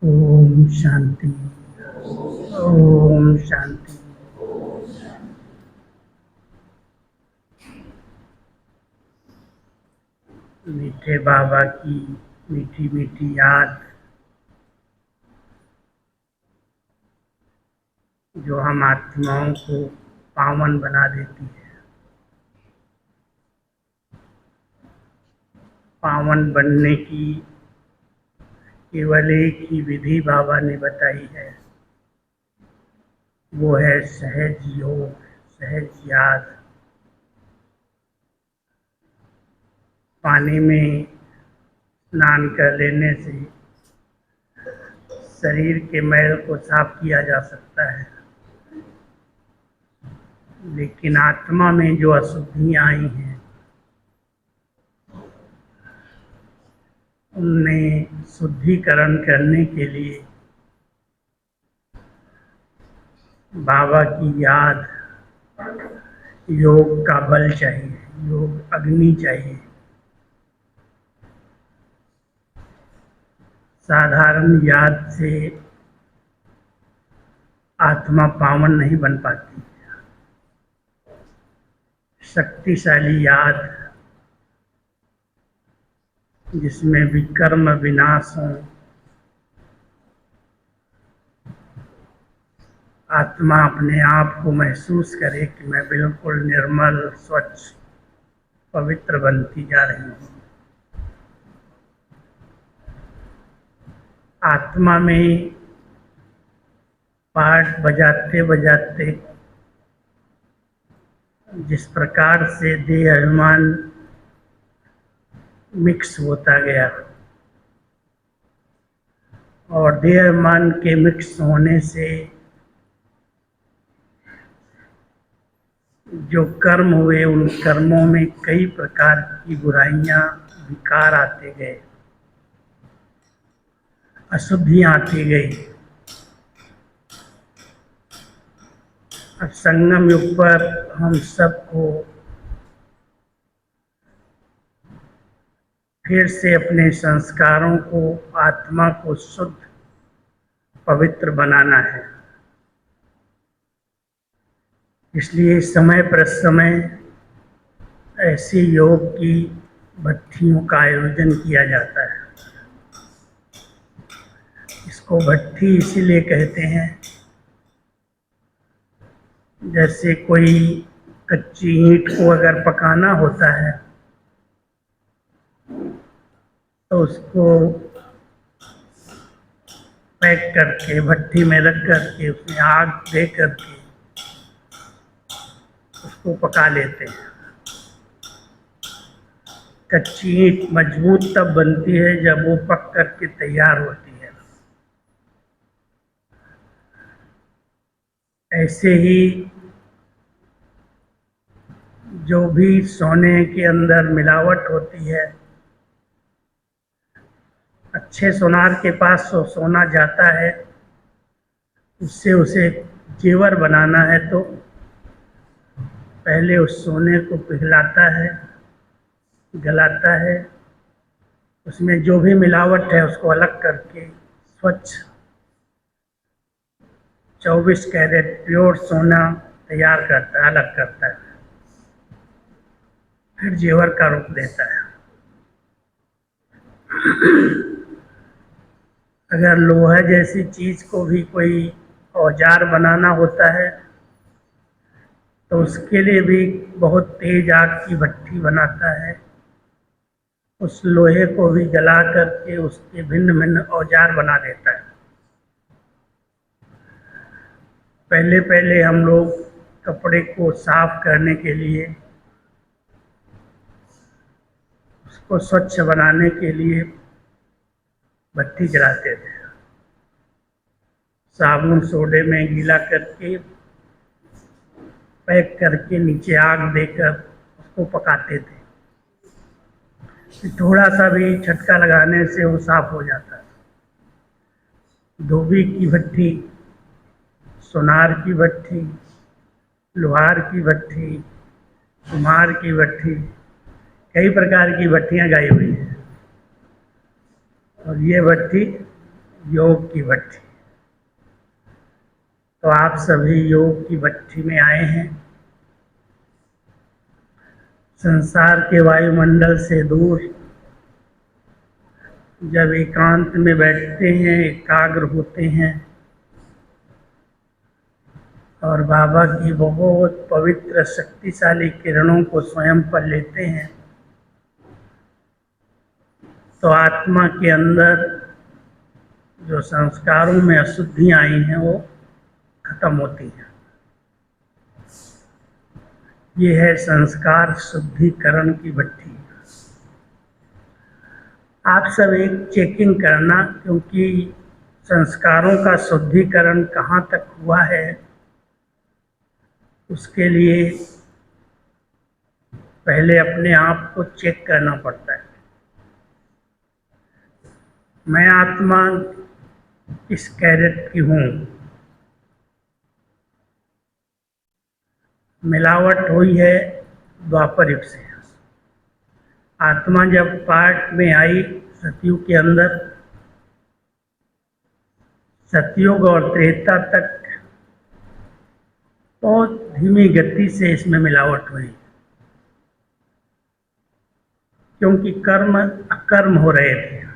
ओम शांति। ओम शांति। मीठे बाबा की मीठी मीठी याद जो हम आत्माओं को पावन बना देती है। पावन बनने की केवल एक ही विधि बाबा ने बताई है, वो है सहज योग, सहज याद। पानी में स्नान कर लेने से शरीर के मैल को साफ किया जा सकता है, लेकिन आत्मा में जो अशुद्धियां आई हैं उनमें शुद्धिकरण करने के लिए बाबा की याद, योग का बल चाहिए, योग अग्नि चाहिए। साधारण याद से आत्मा पावन नहीं बन पाती। शक्तिशाली याद जिसमें विकर्म विनाश हो, आत्मा अपने आप को महसूस करे कि मैं बिल्कुल निर्मल, स्वच्छ, पवित्र बनती जा रही हूँ। आत्मा में पाठ बजाते बजाते जिस प्रकार से देह अभिमान मिक्स होता गया और देह अभिमान के मिक्स होने से जो कर्म हुए उन कर्मों में कई प्रकार की बुराइयां, विकार आते गए, अशुद्धियां आती गई। अब संगम युग पर हम सबको फिर से अपने संस्कारों को, आत्मा को शुद्ध, पवित्र बनाना है। इसलिए समय पर समय ऐसी योग की भट्टियों का आयोजन किया जाता है। इसको भट्टी इसीलिए कहते हैं, जैसे कोई कच्ची ईंट को अगर पकाना होता है तो उसको पैक करके भट्टी में रख करके उसमें आग दे करके उसको पका लेते हैं। कच्ची ईंट मजबूत तब बनती है जब वो पक करके तैयार होती है। ऐसे ही जो भी सोने के अंदर मिलावट होती है, अच्छे सोनार के पास सोना जाता है, उससे उसे जेवर बनाना है तो पहले उस सोने को पिघलाता है, गलाता है, उसमें जो भी मिलावट है उसको अलग करके स्वच्छ 24 कैरेट प्योर सोना तैयार करता है, अलग करता है, फिर जेवर का रूप देता है। अगर लोहा जैसी चीज को भी कोई औजार बनाना होता है तो उसके लिए भी बहुत तेज आग की भट्टी बनाता है, उस लोहे को भी जला करके उसके भिन्न भिन्न औजार बना देता है। पहले पहले हम लोग कपड़े को साफ करने के लिए, उसको स्वच्छ बनाने के लिए भट्टी जलाते थे। साबुन सोडे में गीला करके पैक करके नीचे आग देकर उसको पकाते थे। थोड़ा सा भी झटका लगाने से वो साफ हो जाता है। धोबी की भट्टी, सोनार की भट्टी, लोहार की भट्टी, कुम्हार की भट्टी, कई प्रकार की भट्टियां गाई हुई हैं। और ये भट्टी योग की भट्ठी। तो आप सभी योग की भट्ठी में आए हैं। संसार के वायुमंडल से दूर जब एकांत में बैठते हैं, एकाग्र होते हैं और बाबा की बहुत पवित्र शक्तिशाली किरणों को स्वयं पर लेते हैं, तो आत्मा के अंदर जो संस्कारों में अशुद्धियां आई हैं वो खत्म होती हैं। ये है संस्कार शुद्धिकरण की भट्ठी। आप सब एक चेकिंग करना, क्योंकि संस्कारों का शुद्धिकरण कहाँ तक हुआ है उसके लिए पहले अपने आप को चेक करना पड़ता है। मैं आत्मा किस कैरेट की हूँ? मिलावट हुई है द्वापर युग से। आत्मा जब पार्ट में आई सतयुग के अंदर, सतयुग और त्रेता तक बहुत धीमी गति से इसमें मिलावट हुई, क्योंकि कर्म अकर्म हो रहे थे।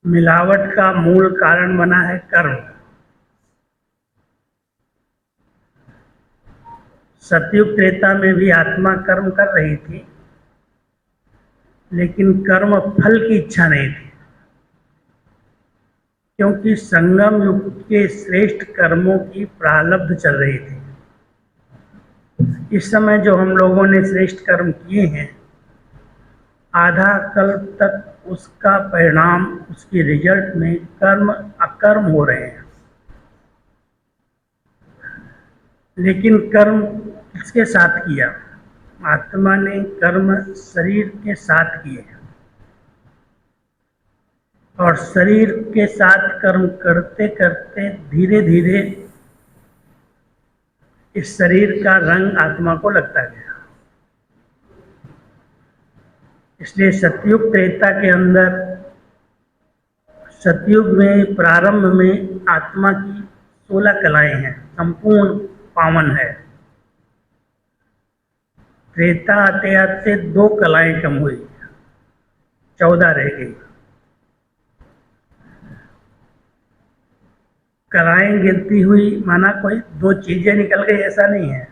मिलावट का मूल कारण बना है कर्म। सतयुग त्रेता में भी आत्मा कर्म कर रही थी, लेकिन कर्म फल की इच्छा नहीं थी, क्योंकि संगम युग के श्रेष्ठ कर्मों की प्रारब्ध चल रही थी। इस समय जो हम लोगों ने श्रेष्ठ कर्म किए हैं, आधा कल्प तक उसका परिणाम, उसकी रिजल्ट में कर्म अकर्म हो रहे हैं। लेकिन कर्म किसके साथ किया? आत्मा ने कर्म शरीर के साथ किए, और शरीर के साथ कर्म करते करते धीरे धीरे इस शरीर का रंग आत्मा को लगता गया। इसलिए सतयुग त्रेता के अंदर, सतयुग में प्रारंभ में आत्मा की 16 कलाएं हैं, संपूर्ण पावन है। त्रेता आते आते 2 कलाएं कम हुई, 14 रह गई। कलाएं गिरती हुई माना कोई 2 चीजें निकल गई, ऐसा नहीं है।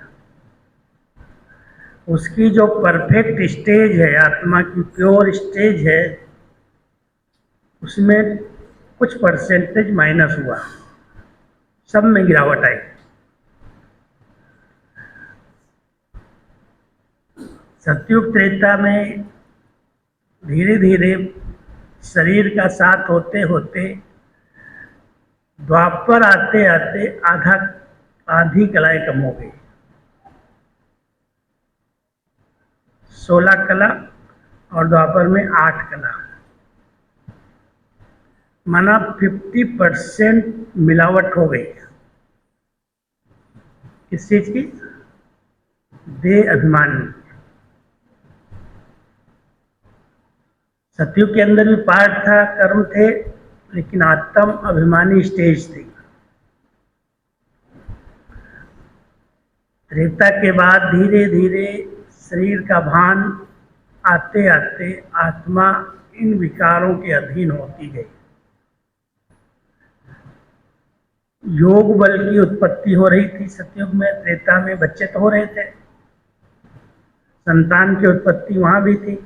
उसकी जो परफेक्ट स्टेज है, आत्मा की प्योर स्टेज है, उसमें कुछ परसेंटेज माइनस हुआ, सब में गिरावट आई। सतयुग त्रेता में धीरे धीरे शरीर का साथ होते होते द्वापर आते आते आधी कलाएं कम हो गई। 16 कला और द्वापर में 8 कला, माना 50% मिलावट हो गई। किस चीज की? देह अभिमान। सतयुग के अंदर भी पाठ था, कर्म थे, लेकिन आत्म अभिमानी स्टेज थी। त्रेता के बाद धीरे धीरे शरीर का भान आते आते आत्मा इन विकारों के अधीन होती गई। योग बल की उत्पत्ति हो रही थी सतयुग में। त्रेता में बच्चे तो हो रहे थे, संतान की उत्पत्ति वहां भी थी,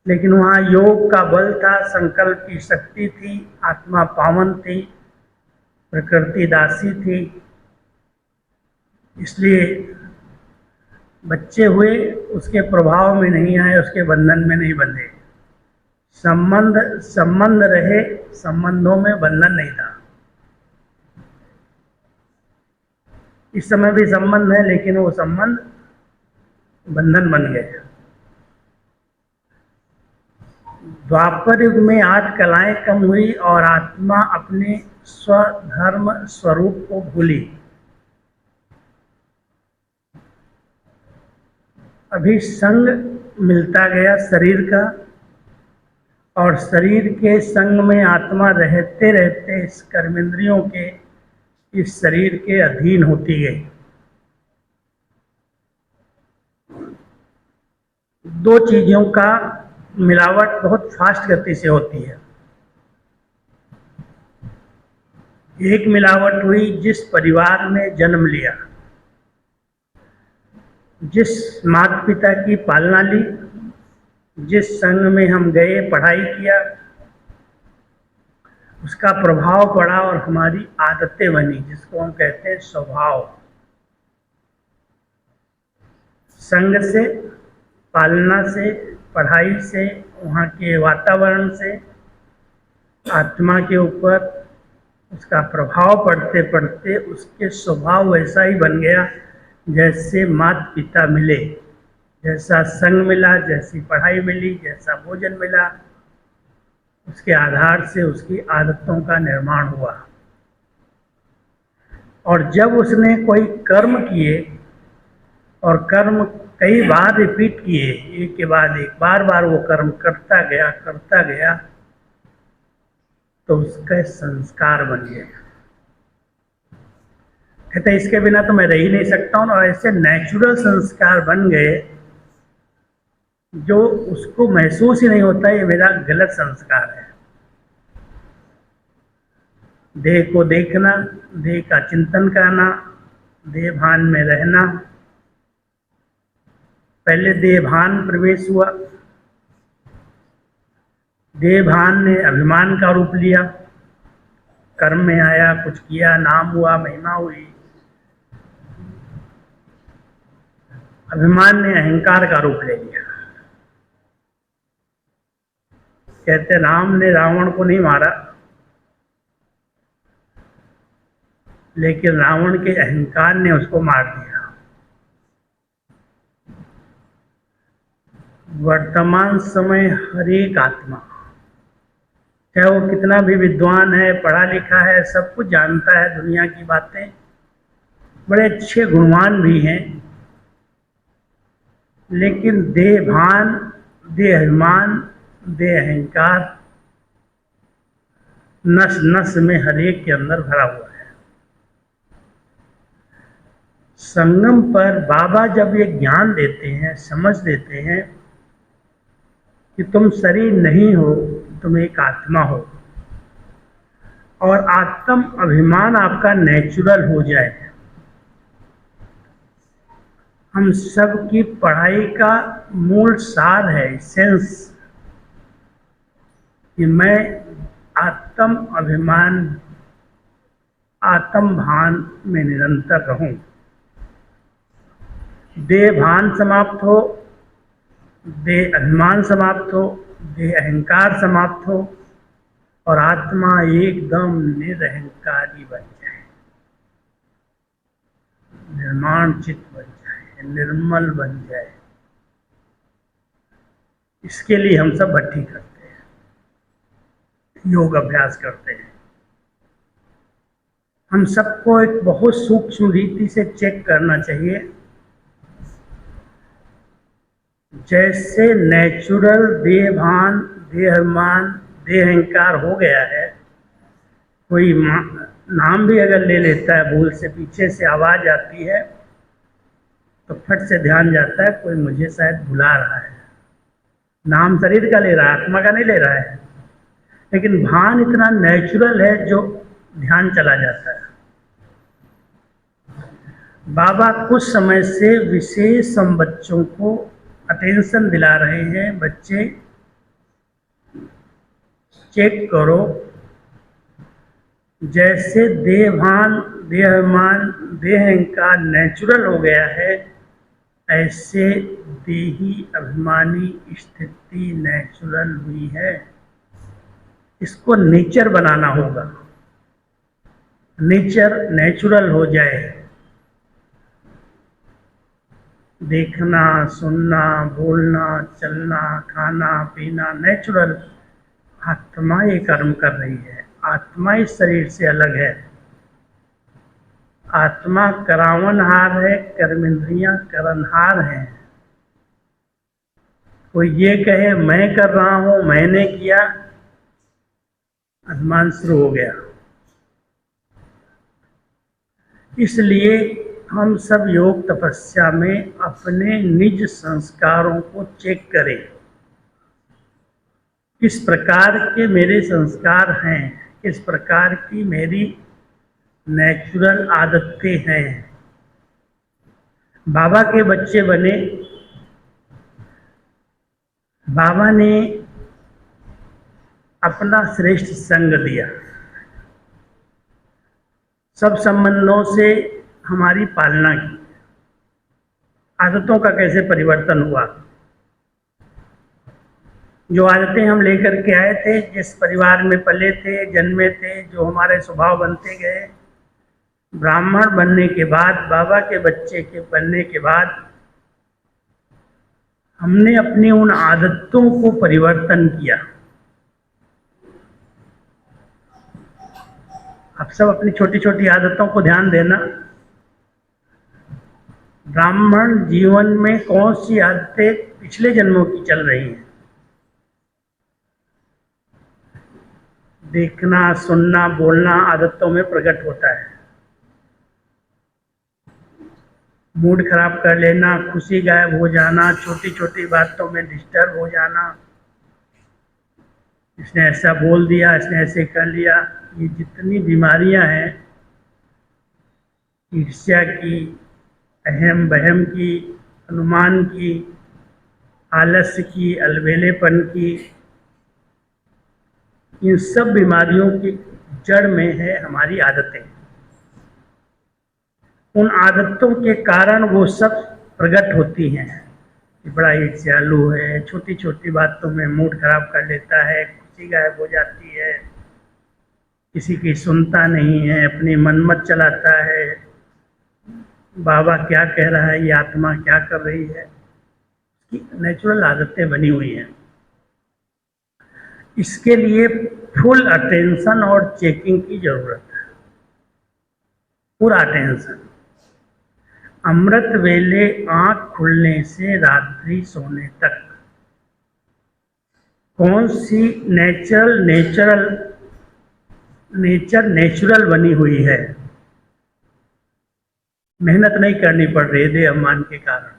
लेकिन वहां योग का बल था, संकल्प की शक्ति थी, आत्मा पावन थी, प्रकृति दासी थी। इसलिए बच्चे हुए, उसके प्रभाव में नहीं आए, उसके बंधन में नहीं बंधे। संबंध रहे, संबंधों में बंधन नहीं था। इस समय भी संबंध है, लेकिन वो संबंध बंधन बन गए। द्वापर युग में 8 कलाएं कम हुई और आत्मा अपने स्वधर्म स्वरूप को भूली। अभी संग मिलता गया शरीर का, और शरीर के संग में आत्मा रहते रहते इस कर्मेंद्रियों के इस शरीर के अधीन होती गई। दो चीजों का मिलावट बहुत फास्ट गति से होती है। एक मिलावट हुई जिस परिवार में जन्म लिया, जिस माता पिता की पालना ली, जिस संघ में हम गए, पढ़ाई किया, उसका प्रभाव पड़ा और हमारी आदतें बनी, जिसको हम कहते हैं स्वभाव। संघ से, पालना से, पढ़ाई से, वहाँ के वातावरण से आत्मा के ऊपर उसका प्रभाव पड़ते पड़ते उसके स्वभाव वैसा ही बन गया जैसे माता पिता मिले, जैसा संग मिला, जैसी पढ़ाई मिली, जैसा भोजन मिला, उसके आधार से उसकी आदतों का निर्माण हुआ। और जब उसने कोई कर्म किए और कर्म कई बार रिपीट किए, एक के बाद एक, बार बार वो कर्म करता गया, तो उसका संस्कार बन गया। कहते इसके बिना तो मैं रह ही नहीं सकता हूँ, और ऐसे नेचुरल संस्कार बन गए जो उसको महसूस ही नहीं होता ये मेरा गलत संस्कार है। देह को देखना, देह का चिंतन करना, देह भान में रहना। पहले देह भान प्रवेश हुआ, देह भान ने अभिमान का रूप लिया, कर्म में आया, कुछ किया, नाम हुआ, महिमा हुई। अभिमान ने अहंकार का रूप ले लिया। कहते राम ने रावण को नहीं मारा, लेकिन रावण के अहंकार ने उसको मार दिया। वर्तमान समय हर एक आत्मा, चाहे वो कितना भी विद्वान है, पढ़ा लिखा है, सब कुछ जानता है, दुनिया की बातें, बड़े अच्छे गुणवान भी हैं, लेकिन देह भान, देह अभिमान, देह अहंकार नस नस में हर एक के अंदर भरा हुआ है। संगम पर बाबा जब ये ज्ञान देते हैं, समझ देते हैं कि तुम शरीर नहीं हो, तुम एक आत्मा हो, और आत्म अभिमान आपका नेचुरल हो जाए। हम सब की पढ़ाई का मूल सार है, सेंस, कि मैं आत्म अभिमान, आत्म भान में निरंतर रहूं। देह भान समाप्त हो, देह अभिमान समाप्त हो, देह अहंकार समाप्त हो, और आत्मा एकदम निरहंकारी बन जाए, निर्माण चित्त बन जाए, निर्मल बन जाए। इसके लिए हम सब भट्टी करते हैं, योग अभ्यास करते हैं। हम सबको एक बहुत सूक्ष्म रीति से चेक करना चाहिए। जैसे नेचुरल देह भान, देह अभिमान, देह अहंकार हो गया है, कोई नाम भी अगर ले लेता है भूल से, पीछे से आवाज आती है तो फट से ध्यान जाता है कोई मुझे शायद बुला रहा है। नाम शरीर का ले रहा है, आत्मा का नहीं ले रहा है, लेकिन भान इतना नेचुरल है जो ध्यान चला जाता है। बाबा कुछ समय से विशेष हम बच्चों को अटेंशन दिला रहे हैं। बच्चे चेक करो, जैसे देह भान, देह अभिमान, देह अहंकार नेचुरल हो गया है, ऐसे देही अभिमानी स्थिति नेचुरल हुई है। इसको नेचर बनाना होगा, नेचर नेचुरल हो जाए। देखना, सुनना, बोलना, चलना, खाना, पीना नेचुरल। आत्मा ये कर्म कर रही है, आत्मा इस शरीर से अलग है। आत्मा करावनहार है, कर्मेंद्रियां करनहार हैं। कोई ये कहे मैं कर रहा हूँ, मैंने किया, अनुमान शुरू हो गया। इसलिए हम सब योग तपस्या में अपने निज संस्कारों को चेक करें, किस प्रकार के मेरे संस्कार हैं, किस प्रकार की मेरी नेचुरल आदतें हैं। बाबा के बच्चे बने, बाबा ने अपना श्रेष्ठ संग दिया, सब संबंधों से हमारी पालना की, आदतों का कैसे परिवर्तन हुआ। जो आदतें हम लेकर के आए थे, जिस परिवार में पले थे, जन्मे थे, जो हमारे स्वभाव बनते गए, ब्राह्मण बनने के बाद, बाबा के बच्चे के बनने के बाद, हमने अपनी उन आदतों को परिवर्तन किया। आप सब अपनी छोटी छोटी आदतों को ध्यान देना। ब्राह्मण जीवन में कौन सी आदतें पिछले जन्मों की चल रही हैं। देखना, सुनना, बोलना आदतों में प्रकट होता है। मूड खराब कर लेना, खुशी गायब हो जाना, छोटी छोटी बातों में डिस्टर्ब हो जाना, इसने ऐसा बोल दिया, इसने ऐसे कर लिया, ये जितनी बीमारियां हैं, ईर्ष्या की, अहम बहम की, अनुमान की, आलस्य की, अलबेलेपन की, इन सब बीमारियों की जड़ में है हमारी आदतें। उन आदतों के कारण वो सब प्रकट होती हैं कि बड़ा ईर्ष्यालु है, छोटी छोटी बातों में मूड खराब कर लेता है, खुशी गायब हो जाती है, किसी की सुनता नहीं है, अपनी मनमत चलाता है, बाबा क्या कह रहा है, ये आत्मा क्या कर रही है, इसकी नेचुरल आदतें बनी हुई हैं। इसके लिए फुल अटेंशन और चेकिंग की जरूरत है, पूरा अटेंशन। अमृत वेले आंख खुलने से रात्रि सोने तक कौन सी नेचुरल बनी हुई है। मेहनत नहीं करनी पड़ रही देह अभिमान के कारण।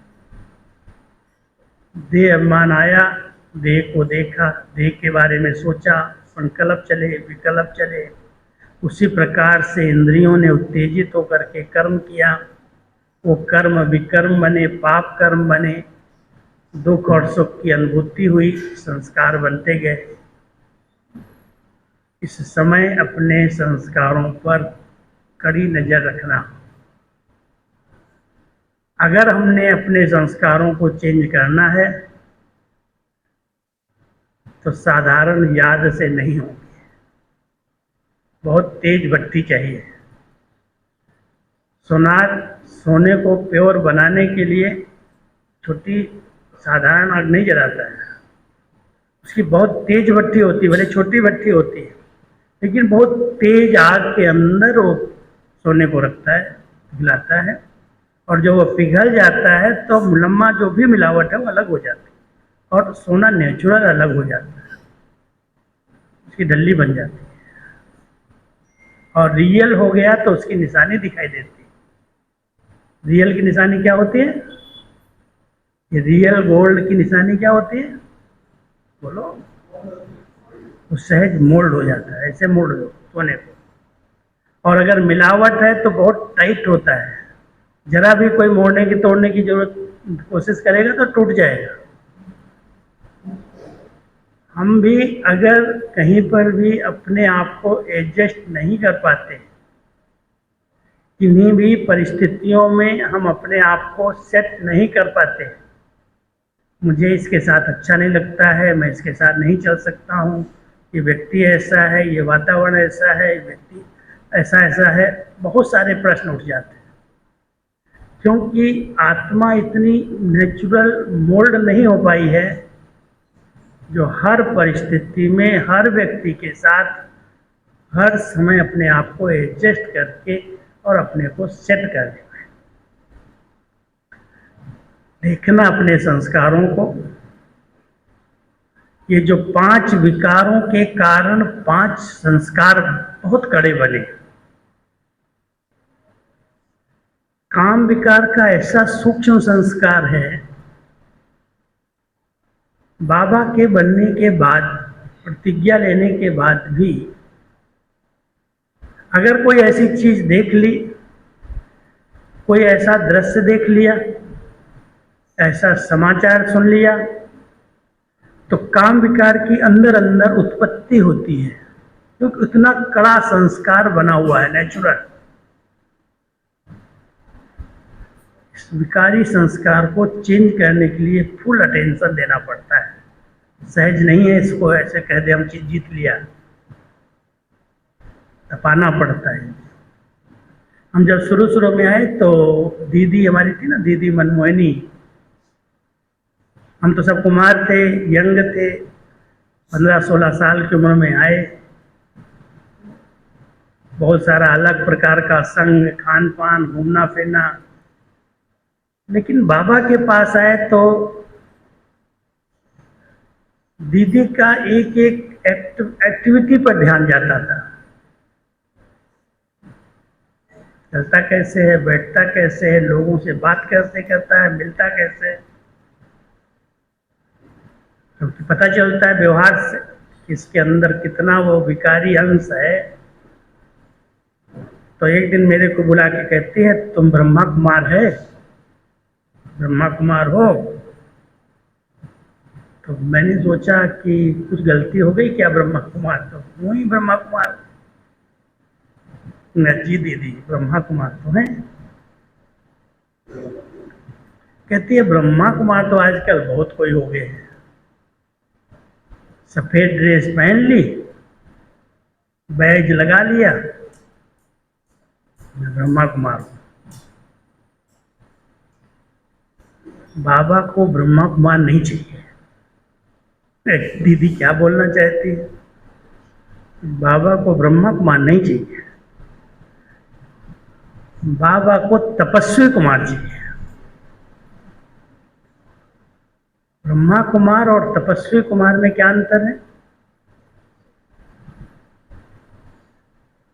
देह अभिमान आया, देह को देखा, देह के बारे में सोचा, संकल्प चले, विकल्प चले, उसी प्रकार से इंद्रियों ने उत्तेजित होकर के कर्म किया, वो कर्म विकर्म बने, पाप कर्म बने, दुख और सुख की अनुभूति हुई, संस्कार बनते गए। इस समय अपने संस्कारों पर कड़ी नजर रखना। अगर हमने अपने संस्कारों को चेंज करना है तो साधारण याद से नहीं होंगे, बहुत तेज भट्टी चाहिए। सोने को प्योर बनाने के लिए छोटी साधारण आग नहीं जलाता है, उसकी बहुत तेज भट्टी होती है, भले छोटी भट्टी होती है, लेकिन बहुत तेज आग के अंदर वो सोने को रखता है, पिघलाता है, और जब वो पिघल जाता है तो मुलम्मा जो भी मिलावट है वो अलग हो जाती है, और सोना नेचुरल अलग हो जाता है, उसकी डल्ली बन जाती है, और रियल हो गया तो उसकी निशानी दिखाई देती है। रियल की निशानी क्या होती है? ये रियल गोल्ड की निशानी क्या होती है? बोलो। वो सहज मोल्ड हो जाता है, ऐसे मोड़ दो सोने को। और अगर मिलावट है तो बहुत टाइट होता है, जरा भी कोई मोड़ने की तोड़ने की जरूरत कोशिश करेगा तो टूट जाएगा। हम भी अगर कहीं पर भी अपने आप को एडजस्ट नहीं कर पाते, किन्हीं भी परिस्थितियों में हम अपने आप को सेट नहीं कर पाते, मुझे इसके साथ अच्छा नहीं लगता है, मैं इसके साथ नहीं चल सकता हूँ, ये व्यक्ति ऐसा है, ये वातावरण ऐसा है, ये व्यक्ति ऐसा ऐसा है, बहुत सारे प्रश्न उठ जाते हैं, क्योंकि आत्मा इतनी नेचुरल मोल्ड नहीं हो पाई है जो हर परिस्थिति में हर व्यक्ति के साथ हर समय अपने आप को एडजस्ट करके और अपने को सेट कर दे। देखना अपने संस्कारों को, ये जो 5 विकारों के कारण 5 संस्कार बहुत कड़े बने। काम विकार का ऐसा सूक्ष्म संस्कार है, बाबा के बनने के बाद, प्रतिज्ञा लेने के बाद भी अगर कोई ऐसी चीज देख ली, कोई ऐसा दृश्य देख लिया, ऐसा समाचार सुन लिया, तो काम विकार की अंदर अंदर उत्पत्ति होती है, क्योंकि इतना कड़ा संस्कार बना हुआ है, नेचुरल। इस विकारी संस्कार को चेंज करने के लिए फुल अटेंशन देना पड़ता है। सहज नहीं है इसको ऐसे कह दे हम चीज जीत लिया, तपाना पड़ता है। हम जब शुरू शुरू में आए तो दीदी हमारी थी ना, दीदी मनमोहिनी, हम तो सब कुमार थे, यंग थे, 15-16 साल की उम्र में आए। बहुत सारा अलग प्रकार का संग, खान पान, घूमना फिरना, लेकिन बाबा के पास आए तो दीदी का एक एक एक्टिविटी पर ध्यान जाता था। चलता कैसे है, बैठता कैसे है, लोगों से बात कैसे करता है, मिलता कैसे है, क्योंकि पता चलता है व्यवहार से कि इसके अंदर कितना वो विकारी अंश है। तो एक दिन मेरे को बुला के कहती है, तुम ब्रह्मा कुमार है, ब्रह्मा कुमार हो। तो मैंने सोचा कि कुछ गलती हो गई क्या, ब्रह्मा कुमार तो हूँ ही, ब्रह्मा कुमार। जी दीदी ब्रह्मा कुमार तो है। कहती है ब्रह्मा कुमार तो आजकल बहुत कोई हो गए हैं, सफेद ड्रेस पहन ली, बैज लगा लिया, मैं ब्रह्मा कुमार हूँ। बाबा को ब्रह्मा कुमार नहीं चाहिए। दीदी क्या बोलना चाहती है, बाबा को ब्रह्मा कुमार नहीं चाहिए, बाबा को तपस्वी कुमार चाहिए। ब्रह्मा कुमार और तपस्वी कुमार में क्या अंतर है?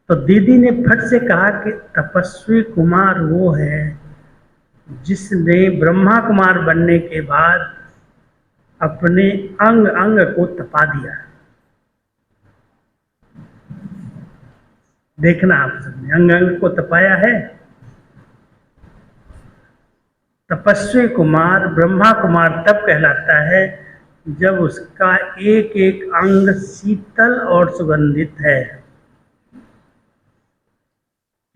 तो दीदी ने फट से कहा कि तपस्वी कुमार वो है जिसने ब्रह्मा कुमार बनने के बाद अपने अंग अंग को तपा दिया। देखना आप सबने अंग अंग को तपाया है। तपस्वी कुमार ब्रह्मा कुमार तब कहलाता है जब उसका एक एक अंग शीतल और सुगंधित है।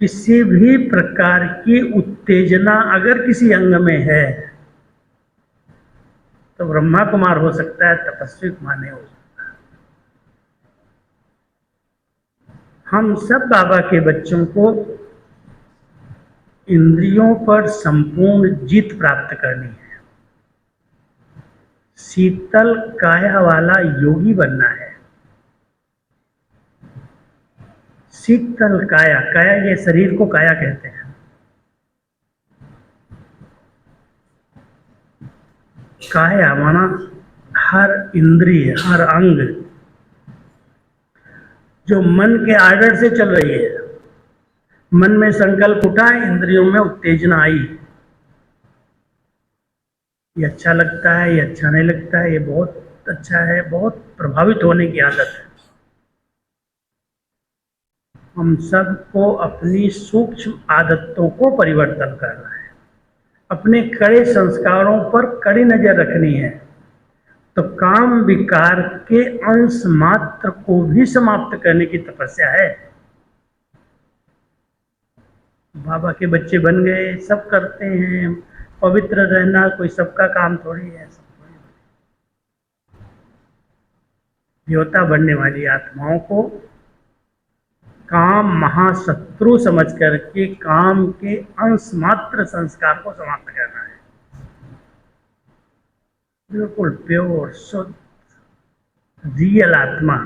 किसी भी प्रकार की उत्तेजना अगर किसी अंग में है तो ब्रह्मा कुमार हो सकता है, तपस्वी कुमार नहीं हो सकता। हम सब बाबा के बच्चों को इंद्रियों पर संपूर्ण जीत प्राप्त करनी है, शीतल काया वाला योगी बनना है। शीतल काया, काया ये शरीर को काया कहते हैं। काया माना हर इंद्रिय, हर अंग जो मन के आर्डर से चल रही है। मन में संकल्प उठा, इंद्रियों में उत्तेजना आई, ये अच्छा लगता है, ये अच्छा नहीं लगता है, ये बहुत अच्छा है, बहुत प्रभावित होने की आदत है। हम सबको अपनी सूक्ष्म आदतों को परिवर्तन करना है, अपने कड़े संस्कारों पर कड़ी नजर रखनी है। तो काम विकार के अंश मात्र को भी समाप्त करने की तपस्या है। बाबा के बच्चे बन गए, सब करते हैं, पवित्र रहना कोई सबका काम थोड़ी है। देवता बनने वाली आत्माओं को काम महाशत्रु समझ करके काम के अंश मात्र संस्कार को समाप्त करना है। बिल्कुल प्योर शुद्ध रियल आत्मा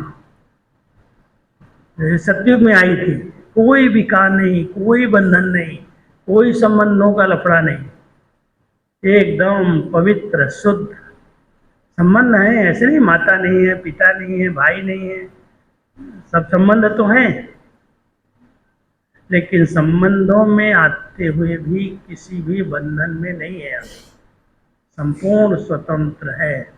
जैसे सतयुग में आई थी, कोई विकार नहीं, कोई बंधन नहीं, कोई संबंधों का लफड़ा नहीं, एकदम पवित्र शुद्ध संबंध है, ऐसे नहीं माता नहीं है, पिता नहीं है, भाई नहीं है, सब संबंध तो हैं, लेकिन संबंधों में आते हुए भी किसी भी बंधन में नहीं है, संपूर्ण स्वतंत्र है।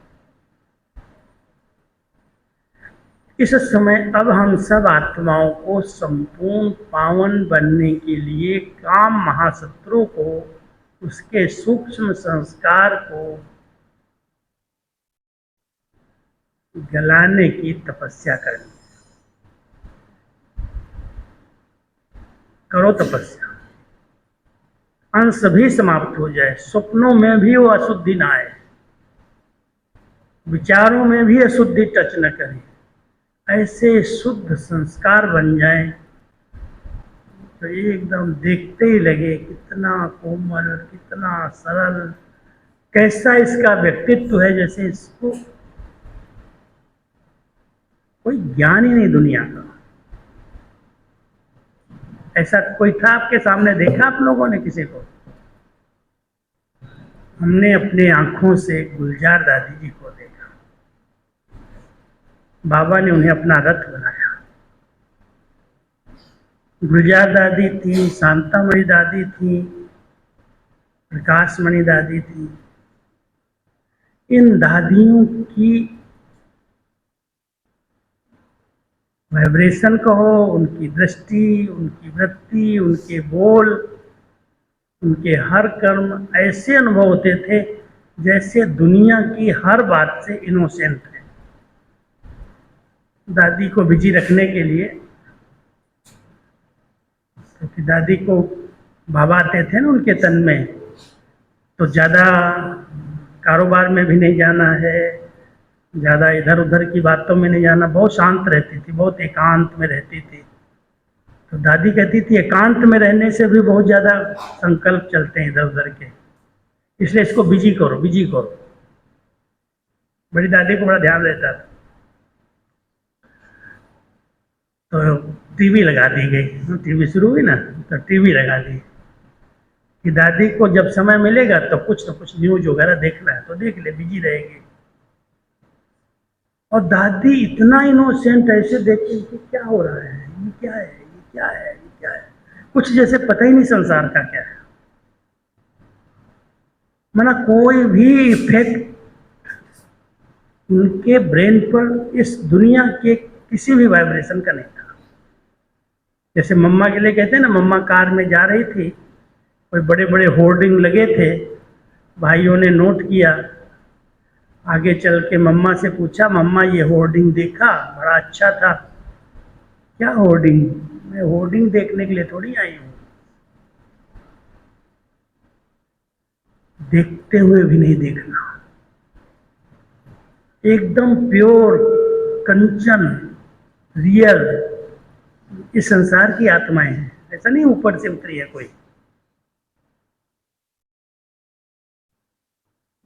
इस समय अब हम सब आत्माओं को संपूर्ण पावन बनने के लिए काम महाशत्रु को, उसके सूक्ष्म संस्कार को गलाने की तपस्या करनी। करो तपस्या, अंश भी समाप्त हो जाए, स्वप्नों में भी वो अशुद्धि ना आए, विचारों में भी अशुद्धि टच न करे, ऐसे शुद्ध संस्कार बन जाए तो एकदम देखते ही लगे कितना कोमल, कितना सरल, कैसा इसका व्यक्तित्व है, जैसे इसको कोई ज्ञान ही नहीं दुनिया का। ऐसा कोई था आपके सामने, देखा आप लोगों ने किसी को? हमने अपने आंखों से गुलजार दादी जी को देखा, बाबा ने उन्हें अपना रथ बनाया। गुलजार दादी थी, शांतामणि दादी थी, प्रकाशमणि दादी थी। इन दादियों की वाइब्रेशन कहो, उनकी दृष्टि, उनकी वृत्ति, उनके बोल, उनके हर कर्म ऐसे अनुभव होते थे जैसे दुनिया की हर बात से इनोसेंट है। दादी को बिजी रखने के लिए, क्योंकि दादी को बाबा आते थे ना उनके तन में, तो ज़्यादा कारोबार में भी नहीं जाना है, ज़्यादा इधर उधर की बातों में नहीं जाना, बहुत शांत रहती थी, बहुत एकांत में रहती थी। तो दादी कहती थी एकांत में रहने से भी बहुत ज़्यादा संकल्प चलते हैं इधर उधर के, इसलिए इसको बिजी करो, बिजी करो। बड़ी दादी को बड़ा ध्यान रहता था। तो टीवी लगा दी गई, टीवी शुरू हुई ना तो टीवी लगा दी कि दादी को जब समय मिलेगा तो कुछ न कुछ न्यूज वगैरह देखना है तो देख ले, बिजी रहेगी। और दादी इतना इनोसेंट ऐसे देखती कि क्या हो रहा है, ये क्या है, ये क्या है, ये क्या है, कुछ जैसे पता ही नहीं संसार का क्या है। माना कोई भी इफेक्ट उनके ब्रेन पर इस दुनिया के किसी भी वाइब्रेशन का नहीं था। जैसे मम्मा के लिए कहते हैं ना, मम्मा कार में जा रही थी, कोई बड़े बड़े होर्डिंग लगे थे, भाइयों ने नोट किया, आगे चल के मम्मा से पूछा, मम्मा ये होर्डिंग देखा, बड़ा अच्छा था। क्या होर्डिंग? मैं होर्डिंग देखने के लिए थोड़ी आई हूँ। देखते हुए भी नहीं देखना, एकदम प्योर कंचन रियल, इस संसार की आत्माएं हैं, ऐसा नहीं ऊपर से उतरी है कोई।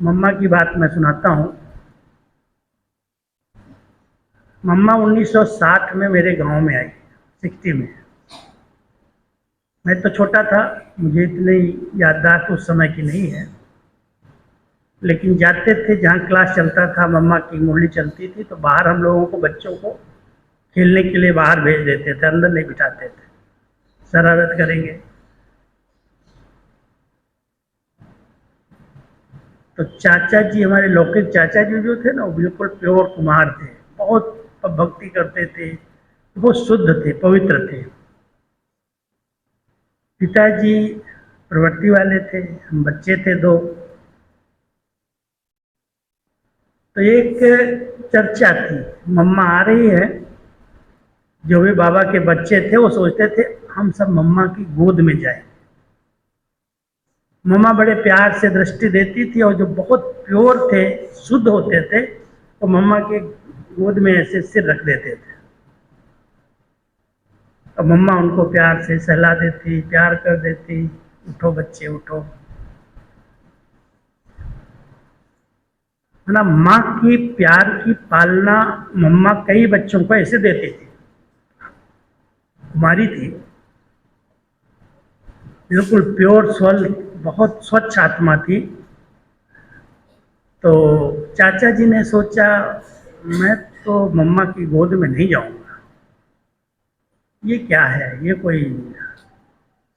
मम्मा की बात मैं सुनाता हूँ। मम्मा 1960 में मेरे गांव में आई, 60 में। मैं तो छोटा था, मुझे इतनी याददाश्त उस समय की नहीं है, लेकिन जाते थे जहाँ क्लास चलता था, मम्मा की मुरली चलती थी, तो बाहर हम लोगों को, बच्चों को खेलने के लिए बाहर भेज देते थे, अंदर नहीं बिठाते थे, शरारत करेंगे। तो चाचा जी, हमारे लौकिक चाचा जी जो थे ना, वो बिल्कुल प्योर कुमार थे, बहुत भक्ति करते थे, बहुत शुद्ध थे, पवित्र थे। पिताजी प्रवृत्ति वाले थे, हम बच्चे थे दो। तो एक चर्चा थी, मम्मा आ रही है, जो भी बाबा के बच्चे थे वो सोचते थे हम सब मम्मा की गोद में जाए। मम्मा बड़े प्यार से दृष्टि देती थी, और जो बहुत प्योर थे, शुद्ध होते थे, वो मम्मा के गोद में ऐसे सिर रख देते थे, और मम्मा उनको प्यार से सहला देती, प्यार कर देती, उठो बच्चे उठो। है ना, माँ की प्यार की पालना मम्मा कई बच्चों को ऐसे देती थी। कुमारी थी, बिल्कुल प्योर सोल, बहुत स्वच्छ आत्मा थी। तो चाचा जी ने सोचा मैं तो मम्मा की गोद में नहीं जाऊंगा, ये क्या है, ये कोई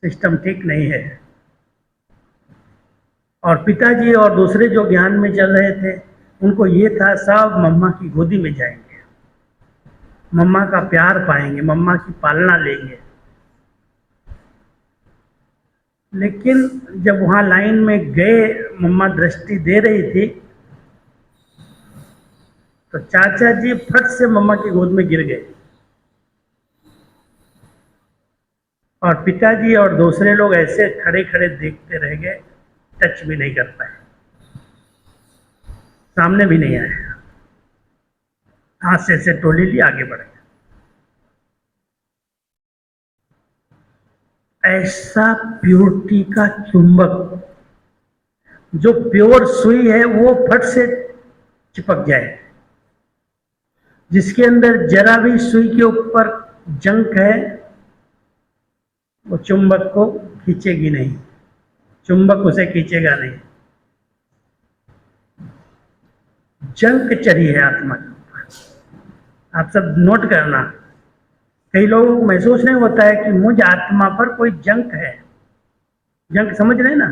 सिस्टम ठीक नहीं है। और पिताजी और दूसरे जो ज्ञान में चल रहे थे, उनको ये था सब मम्मा की गोदी में जाएंगे, मम्मा का प्यार पाएंगे, मम्मा की पालना लेंगे। लेकिन जब वहाँ लाइन में गए, मम्मा दृष्टि दे रही थी, तो चाचा जी फट से मम्मा की गोद में गिर गए और पिताजी और दूसरे लोग ऐसे खड़े खड़े देखते रह गए, टच भी नहीं कर पाए, सामने भी नहीं आए, हाथ से ऐसे टोली ली आगे बढ़े। ऐसा प्योरिटी का चुंबक, जो प्योर सुई है वो फट से चिपक जाए, जिसके अंदर जरा भी सुई के ऊपर जंक है वो चुंबक को खींचेगी नहीं, चुंबक उसे खींचेगा नहीं। जंक चढ़ी है आत्मा के ऊपर, आप सब नोट करना। कई लोगों को महसूस नहीं होता है कि मुझ आत्मा पर कोई जंक है। जंक समझ रहे हैं ना,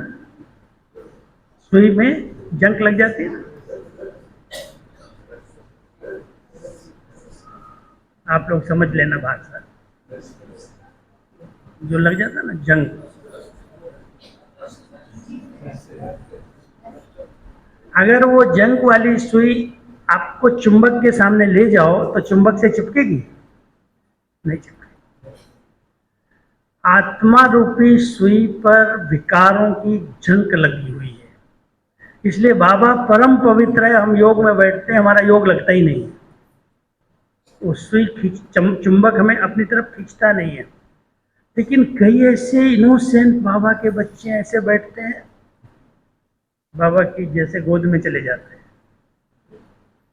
सुई में जंक लग जाती है ना, आप लोग समझ लेना भाषा, जो लग जाता है ना जंक। अगर वो जंक वाली सुई आपको चुंबक के सामने ले जाओ तो चुंबक से चिपकेगी नहीं, चिपकेगी। आत्मा रूपी सुई पर विकारों की जंक लगी हुई है, इसलिए बाबा परम पवित्र है। हम योग में बैठते हैं, हमारा योग लगता ही नहीं है, वो सुई चुंबक हमें अपनी तरफ खींचता नहीं है। लेकिन कई ऐसे इनोसेंट बाबा के बच्चे ऐसे बैठते हैं, बाबा की जैसे गोद में चले जाते हैं,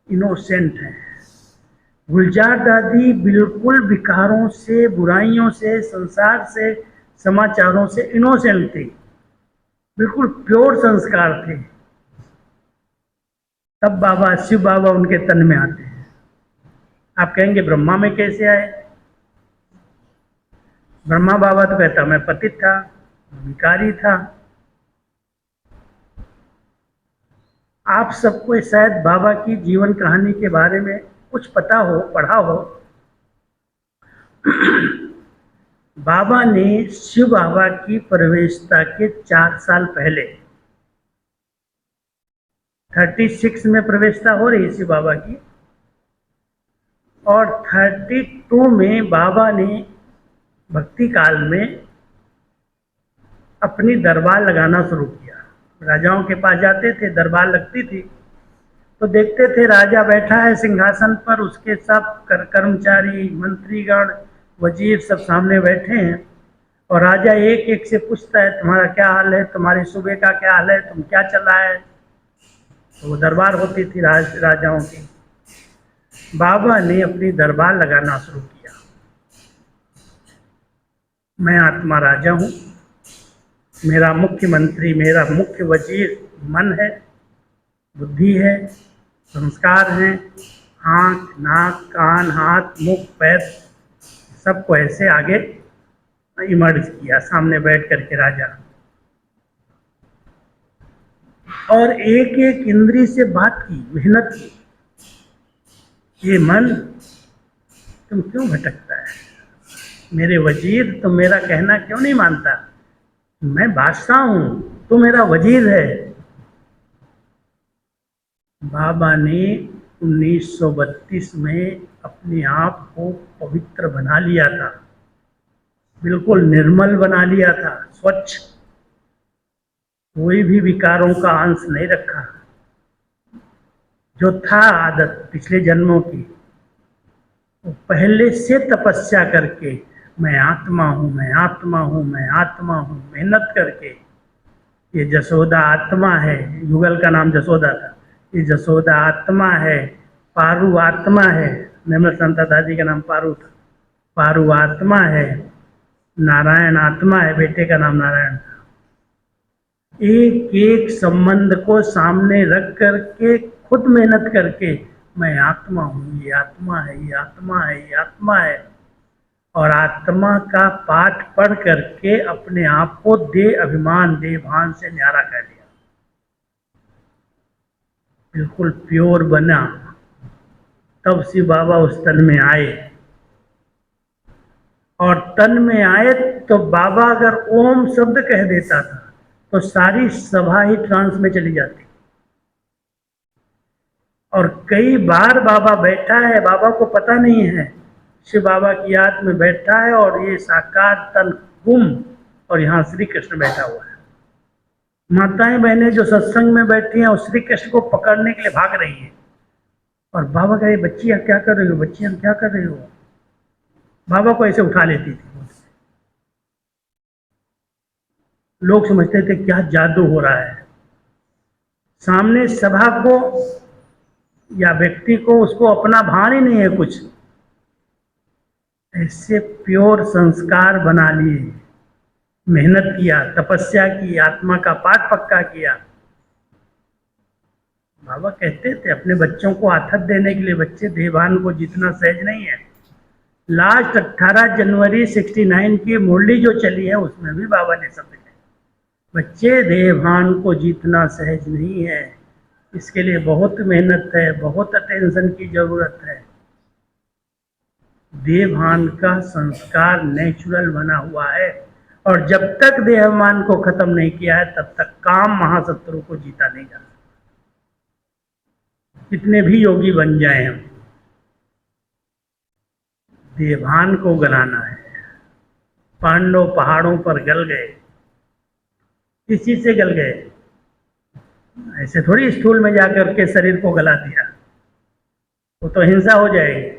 इनोसेंट हैं। गुलजार दादी बिल्कुल विकारों से, बुराइयों से, संसार से, समाचारों से इनोसेंट थी, बिल्कुल प्योर संस्कार थे। तब बाबा, शिव बाबा उनके तन में आते हैं। आप कहेंगे ब्रह्मा में कैसे आए? ब्रह्मा बाबा तो कहता मैं पतित था, विकारी था। आप सबको शायद बाबा की जीवन कहानी के बारे में कुछ पता हो, पढ़ा हो। बाबा ने शिव बाबा की प्रवेशता के 4 साल पहले, 36 में प्रवेशता हो रही शिव बाबा की, और 32 में बाबा ने भक्ति काल में अपनी दरबार लगाना शुरू किया। राजाओं के पास जाते थे, दरबार लगती थी, तो देखते थे राजा बैठा है सिंहासन पर, उसके सब कर्मचारी, मंत्रीगण, वजीर सब सामने बैठे हैं, और राजा एक एक से पूछता है तुम्हारा क्या हाल है, तुम्हारी सुबह का क्या हाल है, तुम क्या चला है। तो वो दरबार होती थी राजाओं की। बाबा ने अपनी दरबार लगाना शुरू किया। मैं आत्मा राजा हूँ, मेरा मुख्यमंत्री, मेरा मुख्य वजीर मन है, बुद्धि है, संस्कार हैं, आँख, नाक, कान, हाथ, मुख, पैर, सबको ऐसे आगे इमर्ज किया सामने बैठ करके राजा, और एक एक इंद्री से बात की, मेहनत की। ये मन तुम क्यों भटकता है, मेरे वजीर तुम मेरा कहना क्यों नहीं मानता, मैं बादशाह हूं, तू मेरा वजीर है। बाबा ने 1932 में अपने आप को पवित्र बना लिया था, बिल्कुल निर्मल बना लिया था, स्वच्छ, कोई भी विकारों का अंश नहीं रखा। जो था आदत पिछले जन्मों की, वो पहले से तपस्या करके मैं आत्मा हूँ, मैं आत्मा हूँ, मैं आत्मा हूँ, मेहनत करके। ये जसोदा आत्मा है, युगल का नाम जसोदा था, ये जसोदा आत्मा है, पारू आत्मा है, निर्मल संता दादी का नाम पारू था, पारू आत्मा है, नारायण आत्मा है, बेटे का नाम नारायण था। एक एक संबंध को सामने रख करके खुद मेहनत करके, मैं आत्मा हूँ, ये आत्मा है, ये आत्मा है, ये आत्मा है, और आत्मा का पाठ पढ़ करके अपने आप को देह अभिमान, देह भान से न्यारा कर लिया, बिल्कुल प्योर बना। तब शिव बाबा उस तन में आए, और तन में आए तो बाबा अगर ओम शब्द कह देता था तो सारी सभा ही ट्रांस में चली जाती। और कई बार बाबा बैठा है, बाबा को पता नहीं है, शिव बाबा की याद में बैठा है और ये साकार तन गुम, और यहाँ श्री कृष्ण बैठा हुआ है। माताएं बहनें जो सत्संग में बैठी हैं उस श्री कृष्ण को पकड़ने के लिए भाग रही हैं, और बाबा कहे बच्चियां क्या कर रही हो, बच्चियां क्या कर रही हो। बाबा को ऐसे उठा लेती थी। लोग समझते थे क्या जादू हो रहा है। सामने सभा को या व्यक्ति को उसको अपना भान ही नहीं है कुछ, ऐसे प्योर संस्कार बना लिए, मेहनत किया, तपस्या की, आत्मा का पाठ पक्का किया। बाबा कहते थे अपने बच्चों को आथत देने के लिए, बच्चे देवान को जितना सहज नहीं है। लास्ट 18 जनवरी 69 की मुरली जो चली है उसमें भी बाबा ने शब्द कहे, बच्चे देवान को जीतना सहज नहीं है, इसके लिए बहुत मेहनत है, बहुत अटेंशन की जरूरत है। देवभान का संस्कार नेचुरल बना हुआ है, और जब तक देहमान को खत्म नहीं किया है तब तक काम महाशत्रु को जीता नहीं जा सकता। कितने भी योगी बन जाए हम, देवभान को गलाना है। पांडव पहाड़ों पर गल गए, किस चीज से गल गए? ऐसे थोड़ी स्टूल में जाकर के शरीर को गला दिया, वो तो हिंसा हो जाएगी,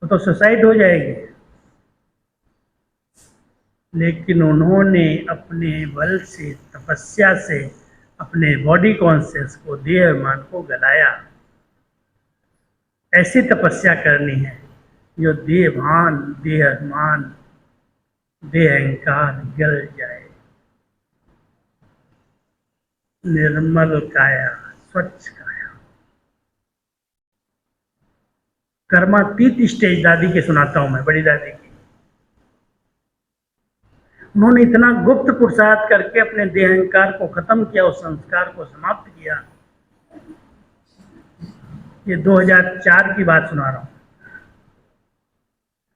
वो तो सुसाइड हो जाएगी। लेकिन उन्होंने अपने बल से, तपस्या से अपने बॉडी कॉन्शियस को, देह अभिमान को गलाया। ऐसी तपस्या करनी है जो देह भान, देह अभिमान, देह अहंकार गल जाए। निर्मल काया, स्वच्छ काया। कर्मातीत स्टेज दादी के सुनाता हूं मैं, बड़ी दादी की। उन्होंने इतना गुप्त पुरुषार्थ करके अपने देह अहंकार को खत्म किया, उस संस्कार को समाप्त किया। ये 2004 की बात सुना रहा हूं।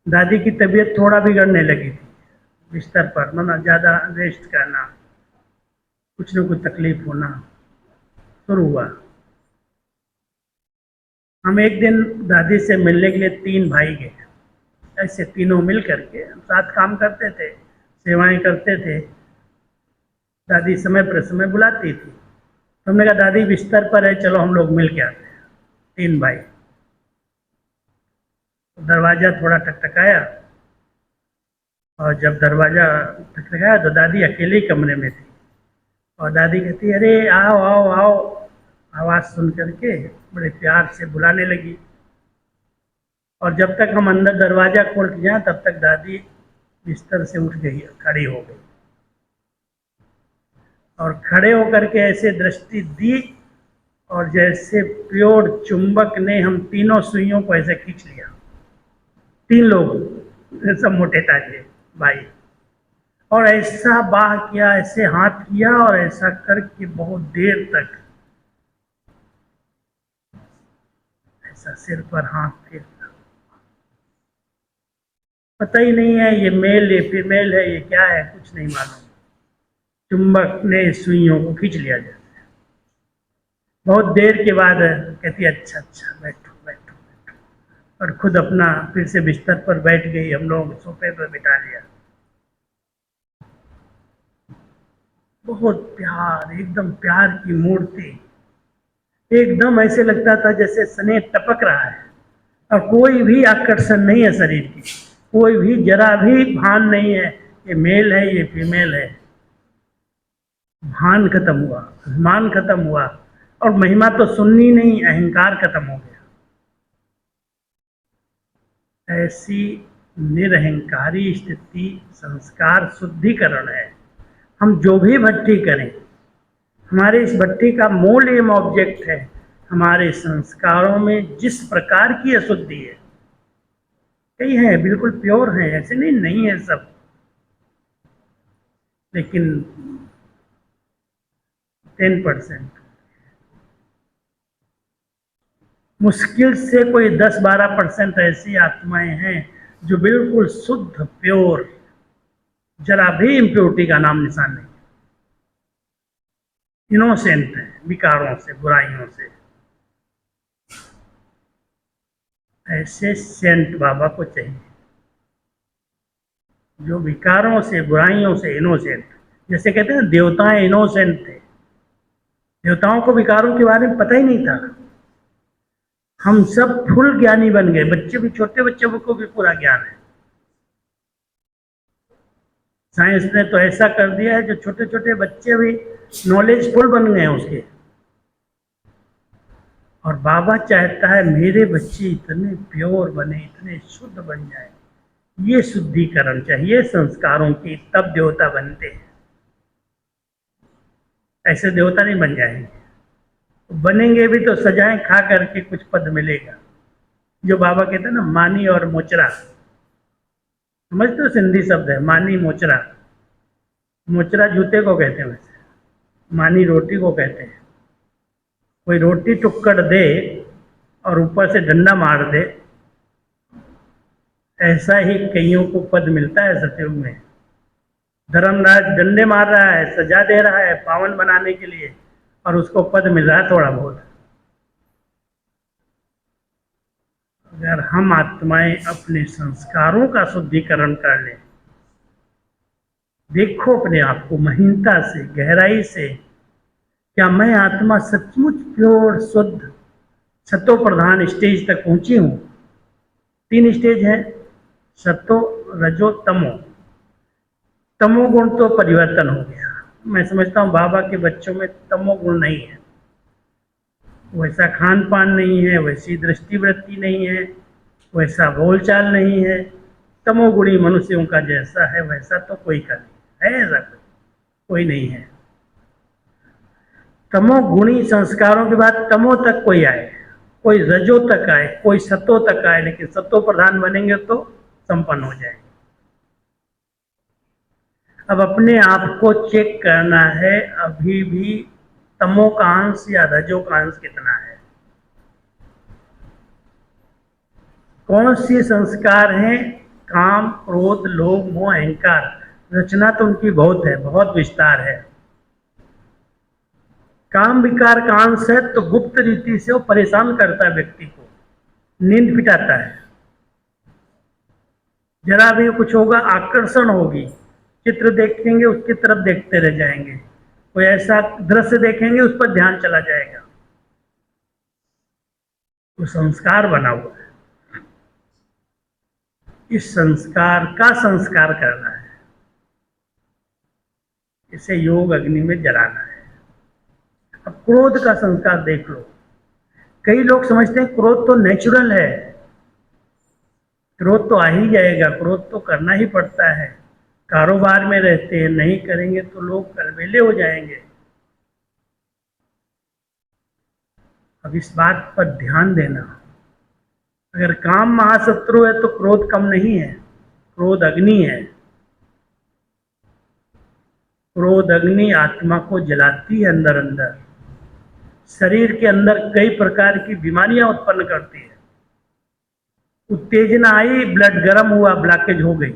दादी की तबीयत थोड़ा बिगड़ने लगी थी, बिस्तर पर मना ज्यादा रेस्ट करना, कुछ न कुछ तकलीफ होना शुरू हुआ। हम एक दिन दादी से मिलने के लिए 3 भाई गए, ऐसे तीनों मिल करके साथ काम करते थे, सेवाएं करते थे। दादी समय पर समय बुलाती थी, तो हमने कहा दादी बिस्तर पर है, चलो हम लोग मिल के आते हैं। 3 भाई। दरवाजा थोड़ा टकटकाया, और जब दरवाजा टकटकाया तो दादी अकेले कमरे में थी, और दादी कहती अरे आओ आओ आओ। आवाज़ सुन करके बड़े प्यार से बुलाने लगी, और जब तक हम अंदर दरवाजा खोल के जाएं तब तक दादी बिस्तर से उठ गई, खड़ी हो गई, और खड़े होकर के ऐसे दृष्टि दी, और जैसे प्योर चुंबक ने हम तीनों सुइयों को ऐसे खींच लिया। 3 लोग, सब मोटे ताजे भाई, और ऐसा बाह किया, ऐसे हाथ किया, और ऐसा करके बहुत देर तक ऐसा सिर पर हाथ फेरना। पता ही नहीं है ये मेल ये फीमेल है, ये क्या है, कुछ नहीं मालूम। चुंबक ने सुइयों को खींच लिया जैसे। बहुत देर के बाद कहती अच्छा अच्छा बैठो बैठो बैठो, और खुद अपना फिर से बिस्तर पर बैठ गई, हम लोग सोफे पर बिठा लिया। बहुत प्यार, एकदम प्यार की मूर्ति, एकदम ऐसे लगता था जैसे स्नेह टपक रहा है, और कोई भी आकर्षण नहीं है शरीर की, कोई भी जरा भी भान नहीं है ये मेल है ये फीमेल है। भान खत्म हुआ, अभिमान खत्म हुआ, और महिमा तो सुननी नहीं, अहंकार खत्म हो गया। ऐसी निरहंकारी स्थिति संस्कार शुद्धिकरण है। हम जो भी भट्टी करें, हमारे इस भट्टी का मूल एम ऑब्जेक्ट है हमारे संस्कारों में जिस प्रकार की अशुद्धि है, कई हैं बिल्कुल प्योर हैं, ऐसे नहीं नहीं है सब, लेकिन 10%, मुश्किल से कोई 10-12% ऐसी आत्माएं हैं जो बिल्कुल शुद्ध प्योर, जरा भी इम्प्योरिटी का नाम निशान नहीं, इनोसेंट है विकारों से, बुराइयों से। ऐसे सेंट बाबा को चाहिए जो विकारों से, बुराइयों से इनोसेंट। जैसे कहते हैं ना, देवताएं इनोसेंट थे, देवताओं को विकारों के बारे में पता ही नहीं था। हम सब फुल ज्ञानी बन गए, बच्चे भी, छोटे बच्चों को भी पूरा ज्ञान है। साइंस ने तो ऐसा कर दिया है जो छोटे छोटे बच्चे भी नॉलेजफुल बन गए हैं उसके। और बाबा चाहता है मेरे बच्चे इतने प्योर बने, इतने शुद्ध बन जाए। ये शुद्धिकरण चाहिए संस्कारों की, तब देवता बनते हैं। ऐसे देवता नहीं बन जाएंगे। बनेंगे भी तो सजाएं खा करके कुछ पद मिलेगा। जो बाबा कहते हैं ना, मानी और मोचरा, समझते हो सिंधी शब्द है मानी मोचरा। मोचरा जूते को कहते हैं, वैसे मानी रोटी को कहते हैं। कोई रोटी टुक्कड़ दे और ऊपर से डंडा मार दे, ऐसा ही कईयों को पद मिलता है सतयुग में। धर्मराज डंडे मार रहा है, सजा दे रहा है पावन बनाने के लिए, और उसको पद मिल रहा है थोड़ा बहुत। अगर हम आत्माएं अपने संस्कारों का शुद्धिकरण कर लें, देखो अपने आप को महीनता से, गहराई से, क्या मैं आत्मा सचमुच प्योर शुद्ध सतो प्रधान स्टेज तक पहुंची हूं? 3 स्टेज हैं, सतो, रजो, तमो। तमोगुण तो परिवर्तन हो गया। मैं समझता हूँ बाबा के बच्चों में तमोगुण नहीं है, वैसा खान पान नहीं है, वैसी दृष्टिवृत्ति नहीं है, वैसा बोलचाल नहीं है। तमोगुणी मनुष्यों का जैसा है वैसा तो कोई का नहीं है, ऐसा कोई नहीं है। तमोगुणी संस्कारों के बाद तमो तक कोई आए, कोई रजो तक आए, कोई सतो तक आए, लेकिन सतो प्रधान बनेंगे तो संपन्न हो जाएंगे। अब अपने आप को चेक करना है, अभी भी तमो का अंश या रजो का अंश कितना है। कौन सी संस्कार हैं? काम, क्रोध, लोभ, मोह, अहंकार। रचना तो उनकी बहुत है, बहुत विस्तार है। काम विकार का अंश है तो गुप्त रीति से वो परेशान करता है व्यक्ति को, नींद पिटाता है। जरा भी कुछ होगा आकर्षण होगी, चित्र देखेंगे उसकी तरफ देखते रह जाएंगे, कोई ऐसा दृश्य देखेंगे उस पर ध्यान चला जाएगा। वो संस्कार बना हुआ है। इस संस्कार का संस्कार करना है, इसे योग अग्नि में जलाना है। अब क्रोध का संस्कार देख लो। कई लोग समझते हैं क्रोध तो नेचुरल है, क्रोध तो आ ही जाएगा, क्रोध तो करना ही पड़ता है, कारोबार में रहते हैं, नहीं करेंगे तो लोग कलबेले हो जाएंगे। अब इस बात पर ध्यान देना, अगर काम महाशत्रु है तो क्रोध कम नहीं है, क्रोध अग्नि है। क्रोध अग्नि आत्मा को जलाती है अंदर अंदर, शरीर के अंदर कई प्रकार की बीमारियां उत्पन्न करती है। उत्तेजना आई, ब्लड गर्म हुआ, ब्लॉकेज हो गई।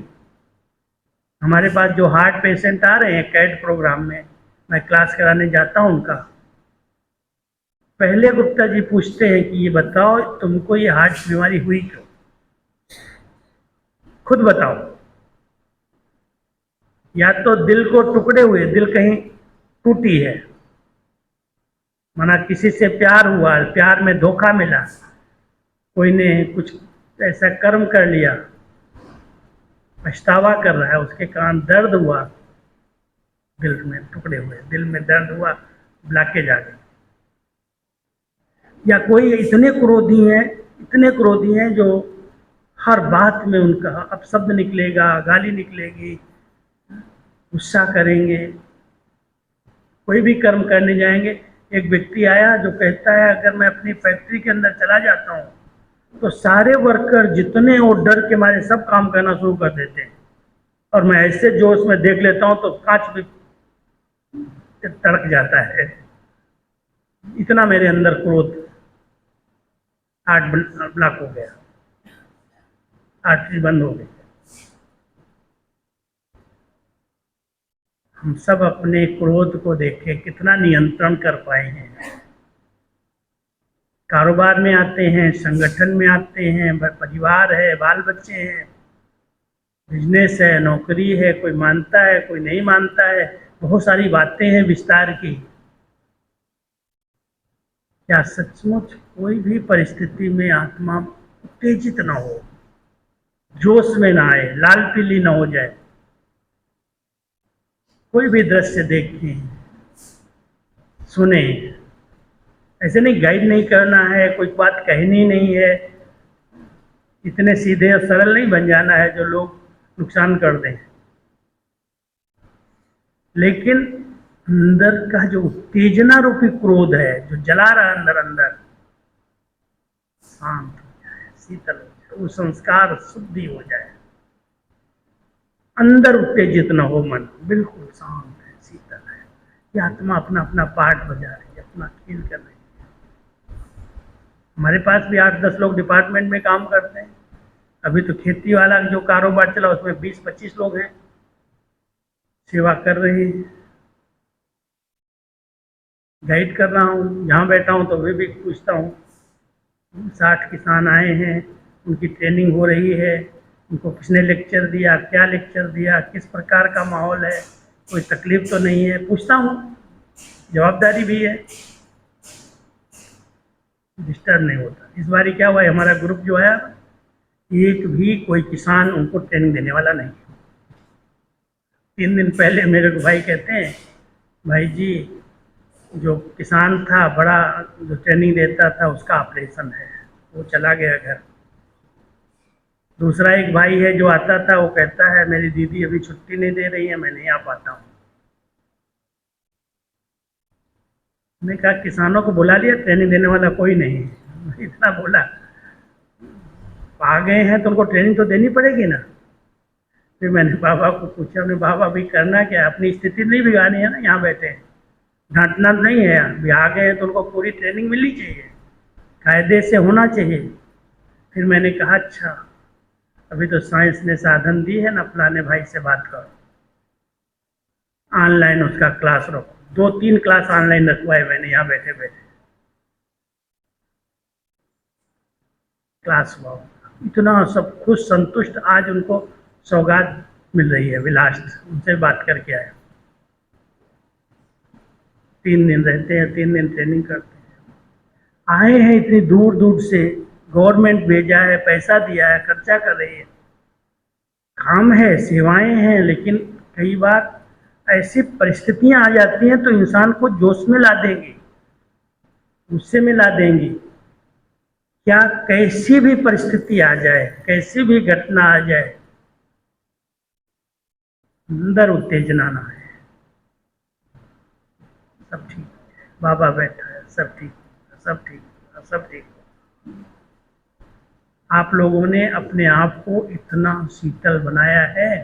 हमारे पास जो हार्ट पेशेंट आ रहे हैं कैड प्रोग्राम में, मैं क्लास कराने जाता हूं उनका, पहले गुप्ता जी पूछते हैं कि ये बताओ तुमको ये हार्ट बीमारी हुई क्यों, खुद बताओ। या तो दिल को टुकड़े हुए, दिल कहीं टूटी है, माना किसी से प्यार हुआ, प्यार में धोखा मिला, कोई ने कुछ ऐसा कर्म कर लिया, पछतावा कर रहा है, उसके कारण दर्द हुआ, दिल में टुकड़े हुए, दिल में दर्द हुआ, ब्लॉकेज आ गई। या कोई इतने क्रोधी हैं जो हर बात में उनका अपशब्द निकलेगा, गाली निकलेगी, गुस्सा करेंगे। कोई भी कर्म करने जाएंगे, एक व्यक्ति आया जो कहता है अगर मैं अपनी फैक्ट्री के अंदर चला जाता हूँ तो सारे वर्कर जितने वो डर के मारे सब काम करना शुरू कर देते हैं, और मैं ऐसे जोश में देख लेता हूँ तो कांच भी तड़क जाता है। इतना मेरे अंदर क्रोध हार्ट ब्लॉक हो गया, आर्टरी बंद हो गई। हम सब अपने क्रोध को देखें कितना नियंत्रण कर पाए हैं। कारोबार में आते हैं, संगठन में आते हैं, परिवार है, बाल बच्चे हैं, बिजनेस है, नौकरी है, कोई मानता है कोई नहीं मानता है, बहुत सारी बातें हैं विस्तार की। क्या सचमुच कोई भी परिस्थिति में आत्मा उत्तेजित ना हो, जोश में ना आए, लाल पीली ना हो जाए? कोई भी दृश्य देखें, सुने, ऐसे नहीं गाइड नहीं करना है, कोई बात कहनी नहीं है, इतने सीधे और सरल नहीं बन जाना है जो लोग नुकसान कर दें, लेकिन अंदर का जो उत्तेजना रूपी क्रोध है जो जला रहा है अंदर अंदर, शांत हो जाए, शीतल हो जाए, वो संस्कार शुद्धि हो जाए, अंदर उत्तेजित न हो, मन बिल्कुल शांत है, शीतल है, ये आत्मा अपना अपना पार्ट बजा रही है, अपना खेल कर रही है। हमारे पास भी 8-10 लोग डिपार्टमेंट में काम करते हैं। अभी तो खेती वाला जो कारोबार चला उसमें 20-25 लोग हैं, सेवा कर रहे हैं, गाइड कर रहा हूँ, जहाँ बैठा हूँ तो वे भी पूछता हूँ। 60 किसान आए हैं, उनकी ट्रेनिंग हो रही है, उनको किसने लेक्चर दिया, क्या लेक्चर दिया, किस प्रकार का माहौल है, कोई तकलीफ तो नहीं है, पूछता हूँ, जवाबदारी भी है, डिस्टर्ब नहीं होता। इस बार क्या हुआ है, हमारा ग्रुप जो आया, एक भी कोई किसान उनको ट्रेनिंग देने वाला नहीं। 3 दिन पहले मेरे को भाई कहते हैं, भाई जी जो किसान था बड़ा जो ट्रेनिंग देता था उसका ऑपरेशन है, वो चला गया घर। दूसरा एक भाई है जो आता था, वो कहता है मेरी दीदी अभी छुट्टी नहीं दे रही है, मैं नहीं आ पाता हूँ। मैंने कहा किसानों को बुला लिया, ट्रेनिंग देने वाला कोई नहीं है। इतना बोला, आ गए हैं तो उनको ट्रेनिंग तो देनी पड़ेगी ना। फिर मैंने बाबा को पूछा, अपने बाबा अभी करना क्या है, अपनी स्थिति नहीं बिगाड़नी है ना, यहाँ बैठे हैं, डांटना नहीं है, अभी आ गए हैं तो उनको पूरी ट्रेनिंग मिलनी चाहिए, कायदे से होना चाहिए। फिर मैंने कहा अच्छा अभी तो साइंस ने साधन दी है ना, फलाने भाई से बात करो, ऑनलाइन उसका क्लास रखो। 2-3 क्लास ऑनलाइन रखवाए मैंने, यहाँ बैठे बैठे क्लास हुआ। इतना सब खुश संतुष्ट, आज उनको सौगात मिल रही है, विलास उनसे बात करके आया। 3 दिन रहते हैं, 3 दिन ट्रेनिंग करते हैं, आए हैं इतनी दूर दूर से, गवर्नमेंट भेजा है, पैसा दिया है, खर्चा कर रही है, काम है, सेवाएं हैं, लेकिन कई बार ऐसी परिस्थितियां आ जाती हैं तो इंसान को जोश में ला देंगी, गुस्से में ला देंगी। क्या कैसी भी परिस्थिति आ जाए, कैसी भी घटना आ जाए, अंदर उत्तेजना ना है, सब ठीक है, बाबा बैठा है, सब ठीक, सब ठीक, सब ठीक। आप लोगों ने अपने आप को इतना शीतल बनाया है,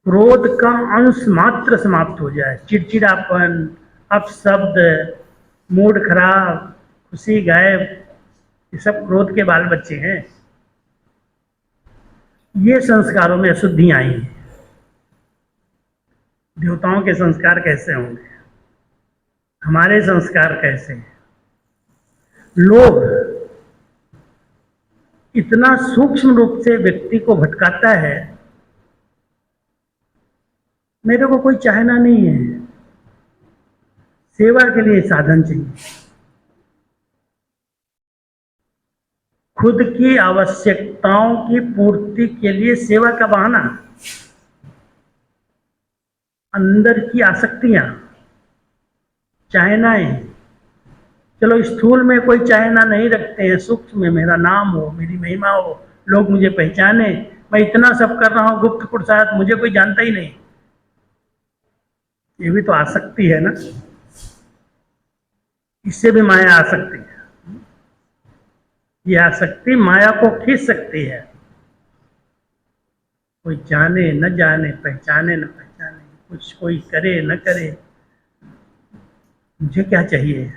क्रोध का अंश मात्र समाप्त हो जाए, चिड़चिड़ापन, अपशब्द, मूड खराब, खुशी गायब, ये सब क्रोध के बाल बच्चे हैं। ये संस्कारों में अशुद्धियां आई हैं। देवताओं के संस्कार कैसे होंगे, हमारे संस्कार कैसे हैं? लोभ इतना सूक्ष्म रूप से व्यक्ति को भटकाता है। मेरे को कोई चाहना नहीं है, सेवा के लिए साधन चाहिए, खुद की आवश्यकताओं की पूर्ति के लिए सेवा का बहाना, अंदर की आसक्तियां, चाहनाएं। चलो स्थूल में कोई चाहना नहीं रखते हैं, सूक्ष्म में मेरा नाम हो, मेरी महिमा हो, लोग मुझे पहचाने, मैं इतना सब कर रहा हूँ गुप्त पुरुषार्थ, मुझे कोई जानता ही नहीं, ये भी तो आसक्ति है ना, इससे भी माया आ सकती है। ये आसक्ति माया को खींच सकती है। कोई जाने न जाने, पहचाने न पहचाने, कुछ कोई करे न करे, मुझे क्या चाहिए।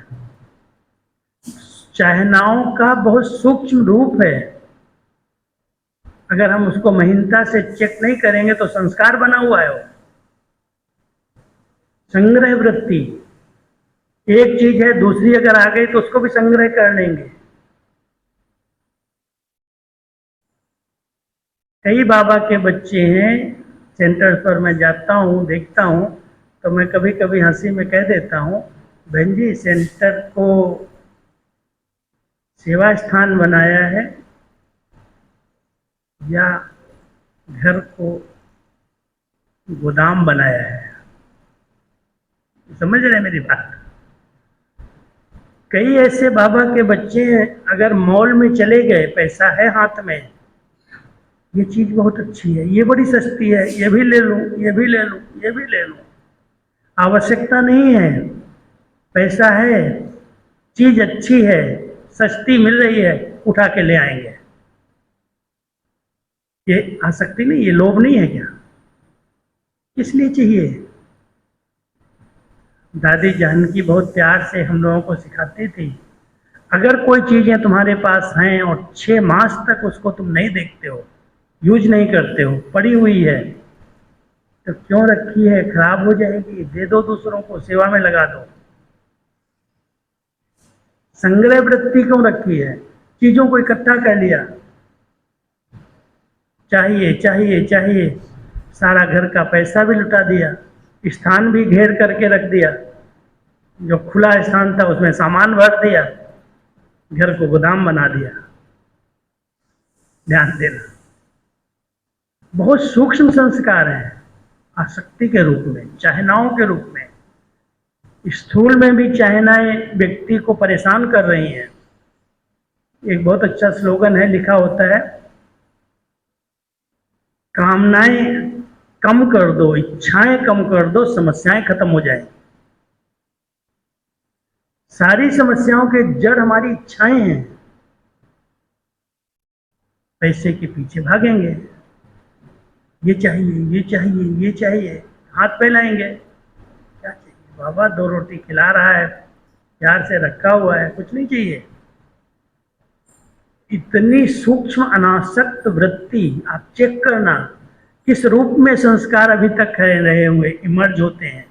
चाहनाओं का बहुत सूक्ष्म रूप है। अगर हम उसको महीनता से चेक नहीं करेंगे तो संस्कार बना हुआ है वो। संग्रह वृत्ति एक चीज है, दूसरी अगर आ गई तो उसको भी संग्रह कर लेंगे। कई बाबा के बच्चे हैं, सेंटर पर मैं जाता हूँ, देखता हूँ, तो मैं कभी कभी हंसी में कह देता हूँ, बहन जी सेंटर को सेवा स्थान बनाया है या घर को गोदाम बनाया है। समझ रहे हैं मेरी बात। कई ऐसे बाबा के बच्चे हैं, अगर मॉल में चले गए, पैसा है हाथ में, ये चीज बहुत अच्छी है, ये बड़ी सस्ती है, ये भी ले लूं, ये भी ले लूं, ये भी ले लूं। आवश्यकता नहीं है, पैसा है, चीज अच्छी है, सस्ती मिल रही है, उठा के ले आएंगे। ये आसक्ति नहीं, ये लोभ नहीं है क्या? किस लिए चाहिए? दादी जानकी बहुत प्यार से हम लोगों को सिखाती थी, अगर कोई चीजें तुम्हारे पास हैं और 6 मास तक उसको तुम नहीं देखते हो, यूज नहीं करते हो, पड़ी हुई है, तो क्यों रखी है? खराब हो जाएगी, दे दो दूसरों को, सेवा में लगा दो। संग्रह वृत्ति क्यों रखी है? चीजों को इकट्ठा कर लिया, चाहिए चाहिए चाहिए, सारा घर का पैसा भी लुटा दिया, स्थान भी घेर करके रख दिया, जो खुला स्थान था उसमें सामान भर दिया, घर को गोदाम बना दिया। ध्यान देना, बहुत सूक्ष्म संस्कार हैं, आसक्ति के रूप में, चाहनाओं के रूप में। स्थूल में भी चाहनाएं व्यक्ति को परेशान कर रही हैं। एक बहुत अच्छा स्लोगन है, लिखा होता है, कामनाएं कम कर दो, इच्छाएं कम कर दो, समस्याएं खत्म हो जाए। सारी समस्याओं के जड़ हमारी इच्छाएं हैं। पैसे के पीछे भागेंगे, ये चाहिए, ये चाहिए, ये चाहिए, हाथ फैलाएंगे, क्या चाहिए? बाबा 2 रोटी खिला रहा है, प्यार से रखा हुआ है, कुछ नहीं चाहिए। इतनी सूक्ष्म अनासक्त वृत्ति, आप चेक करना किस रूप में संस्कार अभी तक रहे हुए इमर्ज होते हैं।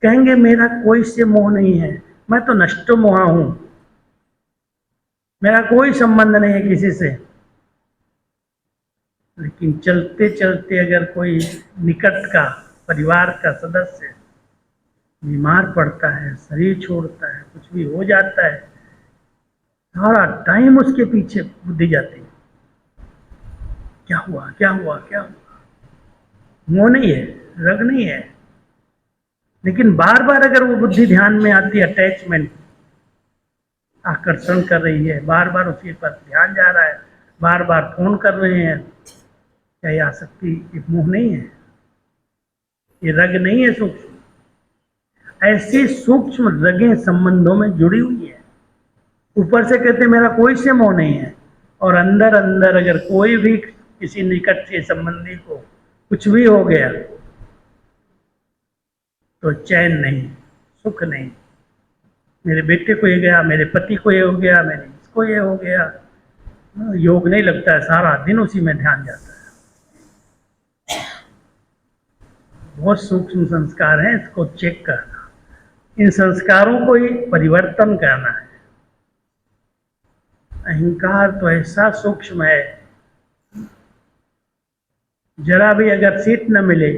कहेंगे मेरा कोई से मोह नहीं है, मैं तो नष्टो मोहा हूं, मेरा कोई संबंध नहीं है किसी से। लेकिन चलते चलते अगर कोई निकट का परिवार का सदस्य बीमार पड़ता है, शरीर छोड़ता है, कुछ भी हो जाता है, सारा टाइम उसके पीछे बुद्धि जाती है, क्या हुआ, क्या हुआ, क्या हुआ। मोह नहीं है, रग नहीं है, लेकिन बार बार अगर वो बुद्धि ध्यान में आती है, अटैचमेंट आकर्षण कर रही है, बार बार उसी पर ध्यान जा रहा है, बार बार फोन कर रहे हैं, क्या ये आसक्ति, ये मोह नहीं है, ये रग नहीं है सूक्ष्म। ऐसी सूक्ष्म रगें संबंधों में जुड़ी हुई है। ऊपर से कहते मेरा कोई से मोह नहीं है, और अंदर अंदर अगर कोई भी किसी निकट के संबंधी को कुछ भी हो गया तो चैन नहीं, सुख नहीं। मेरे बेटे को ये गया, मेरे पति को ये हो गया, मेरे इसको ये हो गया, योग नहीं लगता है, सारा दिन उसी में ध्यान जाता है। बहुत सूक्ष्म संस्कार हैं, इसको चेक करना, इन संस्कारों को ही परिवर्तन करना है। अहंकार तो ऐसा सूक्ष्म है, जरा भी अगर सीट न मिले,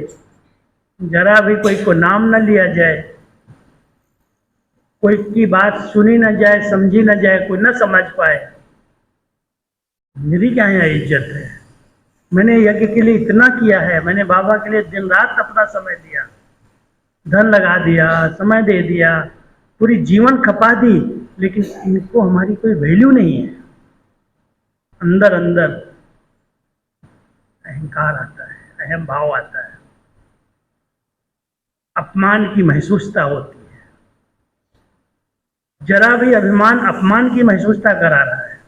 जरा भी कोई को नाम न लिया जाए, कोई की बात सुनी न जाए, समझी न जाए, कोई न समझ पाए, मेरी क्या यहाँ इज्जत है? मैंने यज्ञ के लिए इतना किया है, मैंने बाबा के लिए दिन रात अपना समय दिया, धन लगा दिया, समय दे दिया, पूरी जीवन खपा दी, लेकिन इनको हमारी कोई वैल्यू नहीं है। अंदर अंदर अहंकार आता है, अहम भाव आता है। अपमान की महसूसता होती है। जरा भी अभिमान अपमान की महसूसता करा रहा है।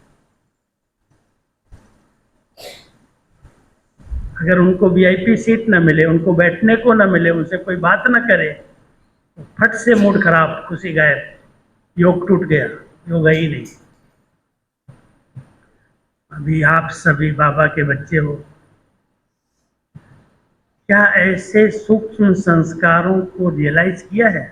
अगर उनको वीआईपी सीट न मिले, उनको बैठने को न मिले, उनसे कोई बात न करे, तो फट से मूड खराब, खुशी गायब, योग टूट गया, योग है ही नहीं। अभी आप सभी बाबा के बच्चे हो। क्या ऐसे सूक्ष्म संस्कारों को रियलाइज किया है?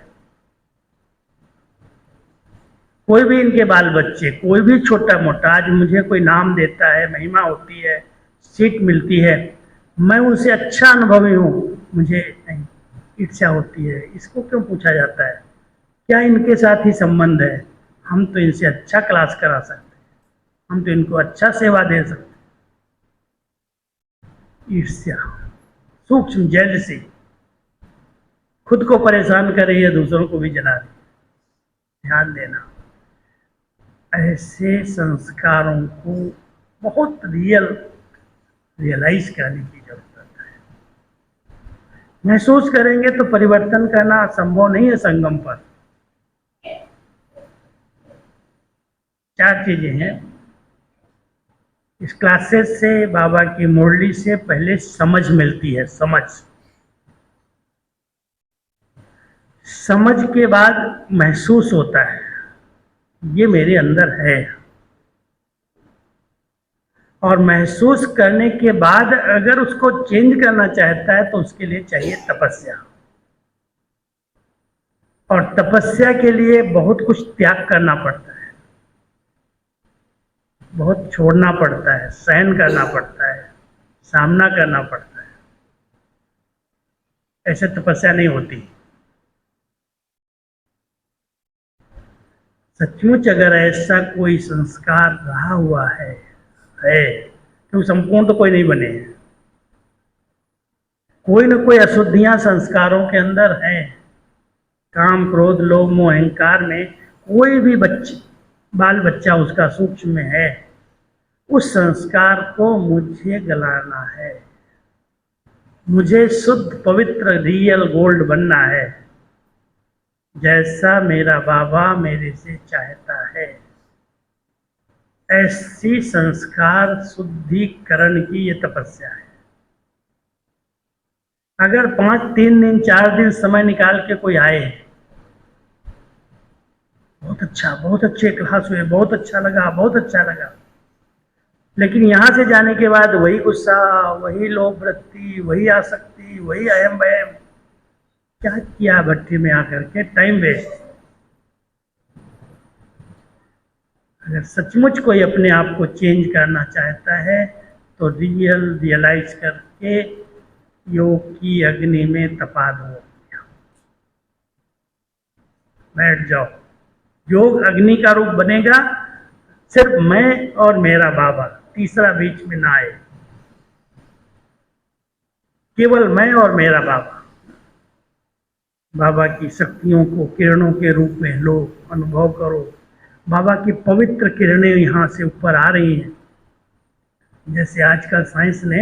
कोई भी इनके बाल बच्चे, कोई भी छोटा मोटा, आज मुझे कोई नाम देता है, महिमा होती है, सीट मिलती है, मैं उनसे अच्छा अनुभवी हूँ, मुझे नहीं, ईर्ष्या होती है। इसको क्यों पूछा जाता है? क्या इनके साथ ही संबंध है? हम तो इनसे अच्छा क्लास करा सकते हैं, हम तो इनको अच्छा सेवा दे सकते हैं। ईर्ष्या, सूक्ष्म जेलसी, खुद को परेशान कर रही है, दूसरों को भी जला रही है। ध्यान देना, ऐसे संस्कारों को बहुत रियलाइज करने की जरूरत है। महसूस करेंगे तो परिवर्तन करना संभव नहीं है। संगम पर चार चीजें हैं। इस क्लासेस से, बाबा की मुरली से पहले समझ मिलती है। समझ के बाद महसूस होता है, ये मेरे अंदर है। और महसूस करने के बाद अगर उसको चेंज करना चाहता है तो उसके लिए चाहिए तपस्या। और तपस्या के लिए बहुत कुछ त्याग करना पड़ता है, बहुत छोड़ना पड़ता है, सहन करना पड़ता है, सामना करना पड़ता है। ऐसे तपस्या नहीं होती। सचमुच अगर ऐसा कोई संस्कार रहा हुआ है तो संपूर्ण तो कोई नहीं बने हैं। कोई न कोई अशुद्धियां संस्कारों के अंदर है। काम, क्रोध, लोभ, मोह, अहंकार में कोई भी बाल बच्चा उसका सूक्ष्म में है। उस संस्कार को मुझे गलाना है। मुझे शुद्ध, पवित्र, रियल गोल्ड बनना है, जैसा मेरा बाबा मेरे से चाहता है। ऐसी संस्कार शुद्धिकरण की ये तपस्या है। अगर 3 दिन 4 दिन समय निकाल के कोई आए, बहुत अच्छे क्लास हुए, बहुत अच्छा लगा, बहुत अच्छा लगा, लेकिन यहां से जाने के बाद वही गुस्सा, वही लोभ वृत्ति, वही आसक्ति, वही अहम वहम, क्या किया भट्टी में आकर के? Time waste. अगर सचमुच कोई अपने आप को चेंज करना चाहता है तो रियलाइज करके योग की अग्नि में तपा दो, बैठ जाओ। योग अग्नि का रूप बनेगा। सिर्फ मैं और मेरा बाबा, तीसरा बीच में ना आए। केवल मैं और मेरा बाबा। बाबा की शक्तियों को किरणों के रूप में लो, अनुभव करो। बाबा की पवित्र किरणें यहाँ से ऊपर आ रही हैं। जैसे आजकल साइंस ने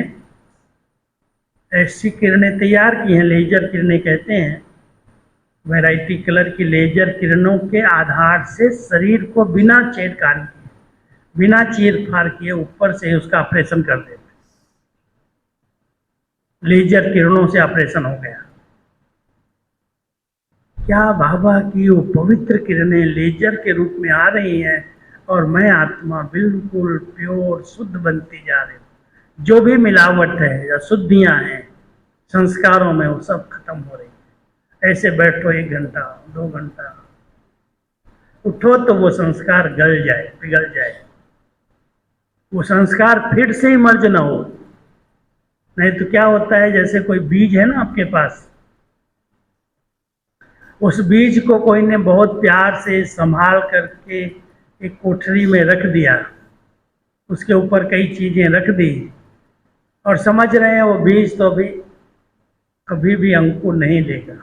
ऐसी किरणें तैयार की हैं, लेजर किरणें कहते हैं, वैरायटी कलर की लेजर किरणों के आधार से शरीर को बिना छेड़खानी किए, बिना चीर-फाड़ किए ऊपर से उसका ऑपरेशन कर देते। लेजर किरणों से ऑपरेशन हो गया। क्या बाबा की वो पवित्र किरणें लेजर के रूप में आ रही हैं और मैं आत्मा बिल्कुल प्योर शुद्ध बनती जा रही हूँ। जो भी मिलावट है या शुद्धियाँ हैं संस्कारों में, वो सब खत्म हो रही है। ऐसे बैठो 1 घंटा 2 घंटा, उठो तो वो संस्कार गल जाए, पिघल जाए, वो संस्कार फिर से ही मर्ज ना हो। नहीं तो क्या होता है, जैसे कोई बीज है ना आपके पास, उस बीज को कोई ने बहुत प्यार से संभाल करके एक कोठरी में रख दिया, उसके ऊपर कई चीजें रख दी और समझ रहे हैं वो बीज तो अभी कभी भी अंकुर नहीं देगा।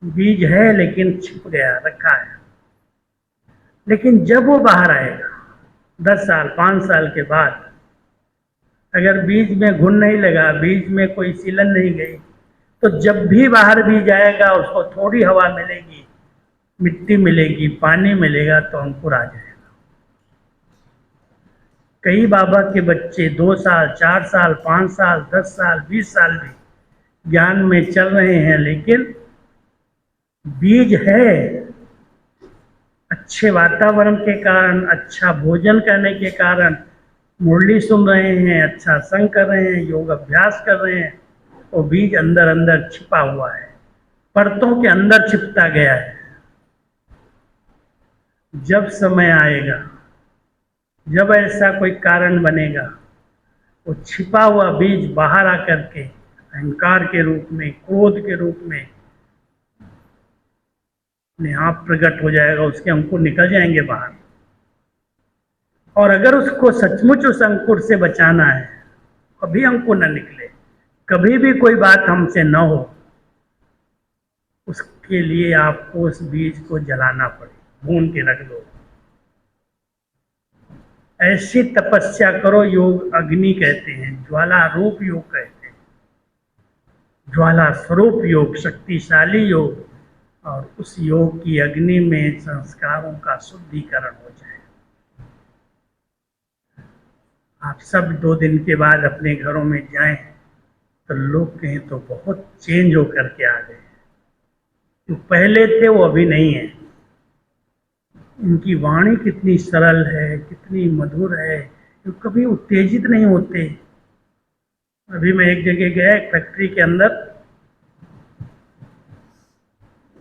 बीज है लेकिन छिप गया, रखा है। लेकिन जब वो बाहर आएगा 10 साल 5 साल के बाद, अगर बीज में घुन नहीं लगा, बीज में कोई सीलन नहीं गई, तो जब भी बाहर भी जाएगा उसको थोड़ी हवा मिलेगी, मिट्टी मिलेगी, पानी मिलेगा तो अंकुर आ जाएगा। कई बाबा के बच्चे 2 साल, 4 साल, 5 साल, 10 साल, 20 साल भी ज्ञान में चल रहे हैं, लेकिन बीज है। अच्छे वातावरण के कारण, अच्छा भोजन करने के कारण, मुरली सुन रहे हैं, अच्छा संग कर रहे हैं, योग अभ्यास कर रहे हैं, वो बीज अंदर अंदर छिपा हुआ है, परतों के अंदर छिपता गया है। जब समय आएगा, जब ऐसा कोई कारण बनेगा, वो छिपा हुआ बीज बाहर आकर के अहंकार के रूप में, क्रोध के रूप में अपने आप प्रकट हो जाएगा, उसके अंकुर निकल जाएंगे बाहर। और अगर उसको सचमुच उस अंकुर से बचाना है, कभी अंकुर न निकले, कभी भी कोई बात हमसे न हो, उसके लिए आपको उस बीज को जलाना पड़े, भून के रख दो। ऐसी तपस्या करो, योग अग्नि कहते हैं, ज्वाला रूप योग कहते हैं, ज्वाला स्वरूप योग, शक्तिशाली योग। और उस योग की अग्नि में संस्कारों का शुद्धिकरण हो जाए। आप सब 2 दिन के बाद अपने घरों में जाएं तो लोग कहें तो बहुत चेंज होकर के आ गए, जो पहले थे वो अभी नहीं है। इनकी वाणी कितनी सरल है, कितनी मधुर है, जो कभी उत्तेजित नहीं होते। अभी मैं एक जगह गया, एक फैक्ट्री के अंदर,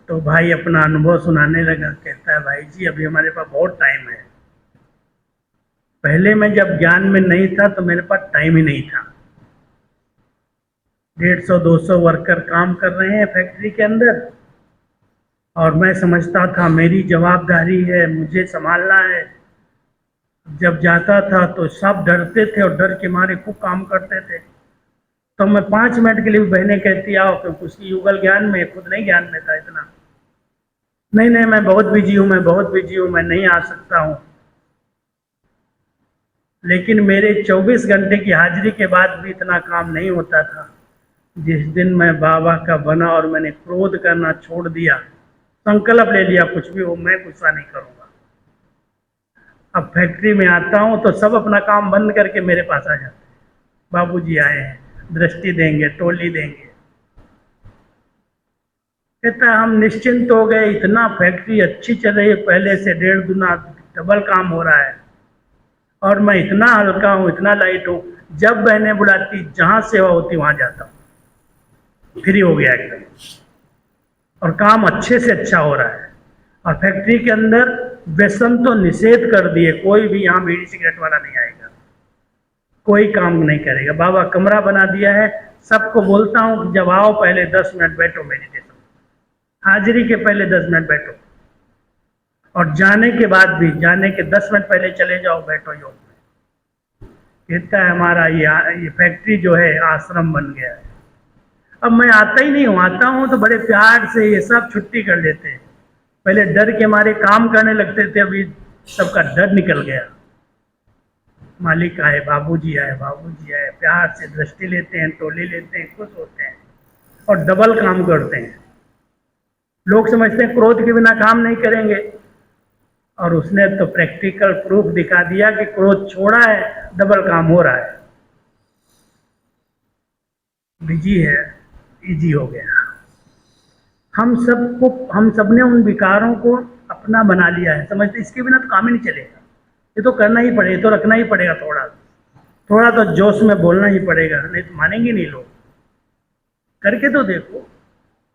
तो भाई अपना अनुभव सुनाने लगा। कहता है, भाई जी अभी हमारे पास बहुत टाइम है। पहले मैं जब ज्ञान में नहीं था तो मेरे पास टाइम ही नहीं था। 150-200 वर्कर काम कर रहे हैं फैक्ट्री के अंदर, और मैं समझता था मेरी जवाबदारी है, मुझे संभालना है। जब जाता था तो सब डरते थे और डर के मारे खूब काम करते थे। तो मैं 5 मिनट के लिए बहनें कहती आओ, क्योंकि उसकी युगल ज्ञान में, खुद नहीं ज्ञान में था इतना। नहीं नहीं, मैं बहुत बिजी हूँ, मैं बहुत बिजी हूँ, मैं नहीं आ सकता हूँ। लेकिन मेरे 24 घंटे की हाजिरी के बाद भी इतना काम नहीं होता था। जिस दिन मैं बाबा का बना और मैंने क्रोध करना छोड़ दिया, संकल्प ले लिया कुछ भी हो मैं गुस्सा नहीं करूँगा। अब फैक्ट्री में आता हूँ तो सब अपना काम बंद करके मेरे पास आ जाते हैं। बाबूजी आए हैं, दृष्टि देंगे, टोली देंगे। कहता है हम निश्चिंत हो गए, इतना फैक्ट्री अच्छी चल रही है, पहले से 1.5 गुना डबल काम हो रहा है, और मैं इतना हल्का हूँ, इतना लाइट हूँ। जब बहनें बुलाती, जहाँ सेवा होती वहाँ जाता हूँ, फ्री हो गया एकदम, और काम अच्छे से अच्छा हो रहा है। और फैक्ट्री के अंदर व्यसन तो निषेध कर दिए, कोई भी यहाँ बीड़ी सिगरेट वाला नहीं आएगा, कोई काम नहीं करेगा। बाबा कमरा बना दिया है, सबको बोलता हूँ कि जब आओ पहले 10 मिनट बैठो मेडिटेशन, हाजिरी के पहले 10 मिनट बैठो, और जाने के बाद भी, जाने के 10 मिनट पहले चले जाओ, बैठो योग में। कहता है हमारा ये फैक्ट्री जो है आश्रम बन गया है। अब मैं आता ही नहीं हूँ, आता हूँ तो बड़े प्यार से ये सब छुट्टी कर लेते हैं। पहले डर के मारे काम करने लगते थे, अभी सबका डर निकल गया। मालिक आए, बाबूजी आए, बाबूजी आए, प्यार से दृष्टि लेते हैं, टोली लेते हैं, खुश होते हैं, और डबल काम करते हैं। लोग समझते हैं क्रोध के बिना काम नहीं करेंगे, और उसने तो प्रैक्टिकल प्रूफ दिखा दिया कि क्रोध छोड़ा है, डबल काम हो रहा है। बिजी है, इजी हो गया। हम सब ने उन विकारों को अपना बना लिया है, समझते इसके बिना तो काम ही नहीं चलेगा, ये तो करना ही पड़ेगा, ये तो रखना ही पड़ेगा, थोड़ा थोड़ा तो जोश में बोलना ही पड़ेगा, नहीं तो मानेंगे नहीं लोग। करके तो देखो,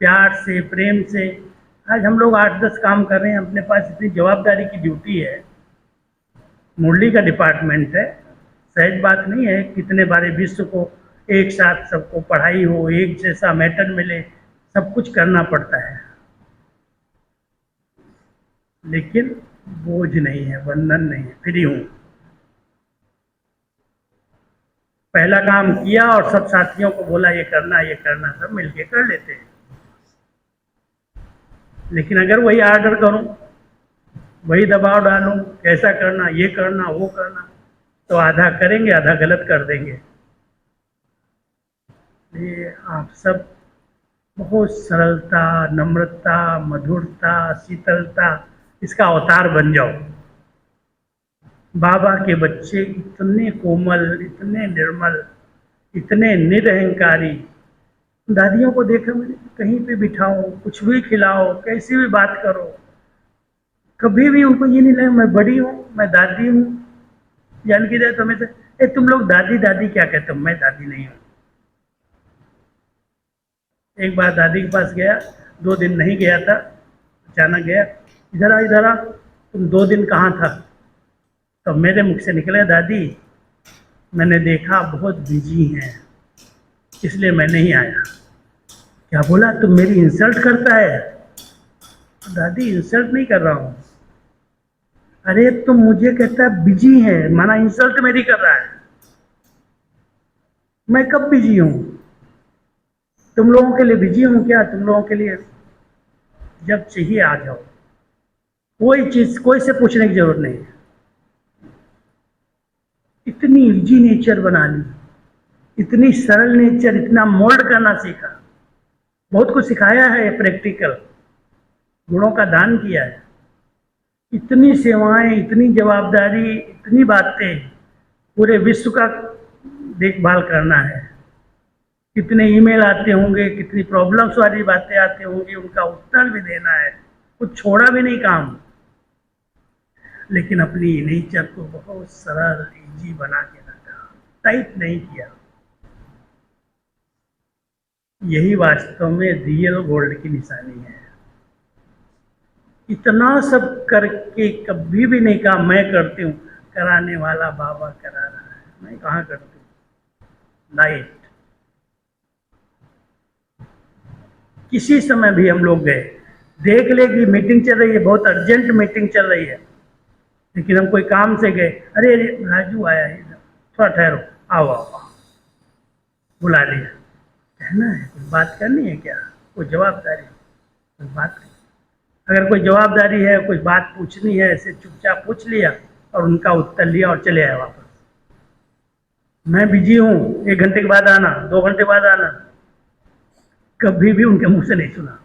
प्यार से, प्रेम से। आज हम लोग 8-10 काम कर रहे हैं, अपने पास इतनी जवाबदारी की ड्यूटी है, मुरली का डिपार्टमेंट है, सहज बात नहीं है। कितने बारे विश्व को एक साथ सबको पढ़ाई हो, एक जैसा मैटर मिले, सब कुछ करना पड़ता है, लेकिन बोझ नहीं है, बंधन नहीं है, फ्री हूँ। पहला काम किया और सब साथियों को बोला ये करना, ये करना, सब मिलके कर लेते हैं। लेकिन अगर वही आर्डर करूं, वही दबाव डालूं, कैसा करना, ये करना, वो करना, तो आधा करेंगे, आधा गलत कर देंगे। ये आप सब बहुत सरलता, नम्रता, मधुरता, शीतलता, इसका अवतार बन जाओ। बाबा के बच्चे इतने कोमल, इतने निर्मल, इतने निरहंकारी। दादियों को देखा मैंने, कहीं पे बिठाओ, कुछ भी खिलाओ, कैसी भी बात करो, कभी भी उनको ये नहीं लगा मैं बड़ी हूँ, मैं दादी हूँ। जानकी दे तो हमेशा, ए तुम लोग दादी दादी क्या कहते हो, मैं दादी नहीं हूँ। एक बार दादी के पास गया, 2 दिन नहीं गया था, अचानक गया, इधर आ, तुम 2 दिन कहाँ था? तो मेरे मुख से निकले, दादी मैंने देखा बहुत बिजी हैं, इसलिए मैं नहीं आया। क्या बोला, तुम मेरी इंसल्ट करता है? दादी इंसल्ट नहीं कर रहा हूँ। अरे तुम मुझे कहता है बिजी है, माना इंसल्ट मेरी कर रहा है। मैं कब बिजी हूँ? तुम लोगों के लिए बिजी हूँ क्या? तुम लोगों के लिए जब चाहिए आ जाओ, कोई चीज कोई से पूछने की जरूरत नहीं है। इतनी इजी नेचर बना ली, इतनी सरल नेचर, इतना मोल्ड करना सीखा। बहुत कुछ सिखाया है, प्रैक्टिकल गुणों का दान किया है। इतनी सेवाएं, इतनी जवाबदारी, इतनी बातें, पूरे विश्व का देखभाल करना है। कितने ईमेल आते होंगे, कितनी प्रॉब्लम्स वाली बातें आती होंगी, उनका उत्तर भी देना है। कुछ छोड़ा भी नहीं काम, लेकिन अपनी नेचर को बहुत सरल, इजी बना के रखा, टाइट नहीं किया। यही वास्तव में रियल गोल्ड की निशानी है। इतना सब करके कभी भी नहीं कहा मैं करती हूँ, कराने वाला बाबा करा रहा है, मैं कहाँ करती हूँ। लाइट किसी समय भी हम लोग गए, देख ले कि मीटिंग चल रही है, बहुत अर्जेंट मीटिंग चल रही है, लेकिन हम कोई काम से गए, अरे राजू आया है, थोड़ा ठहरो, आओ आओ आओ, बुला लिया। कहना है, कोई बात करनी है क्या? कोई जवाबदारी, कोई बात करनी। अगर कोई जवाबदारी है, कोई बात पूछनी है, ऐसे चुपचाप पूछ लिया और उनका उत्तर लिया और चले आए वापस। मैं बिजी हूँ, 1 घंटे के बाद आना, 2 घंटे बाद आना, कभी भी उनके मुंह से नहीं सुना।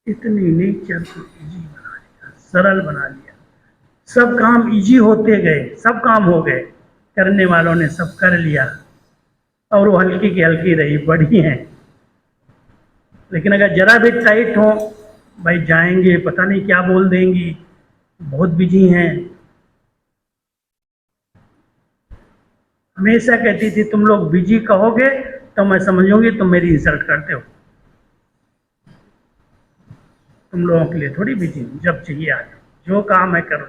इतनी नेचर को इजी बना लिया, सरल बना लिया। सब काम इजी होते गए, सब काम हो गए, करने वालों ने सब कर लिया, और वो हल्की की हल्की रही, बड़ी हैं। लेकिन अगर जरा भी टाइट हो, भाई जाएंगे, पता नहीं क्या बोल देंगी, बहुत बिजी हैं। हमेशा कहती थी तुम लोग बिजी कहोगे तो मैं समझूंगी तुम मेरी इंसल्ट करते हो। तुम लोगों के लिए थोड़ी बिजी हूँ, जब चाहिए आ जाओ, जो काम है करो।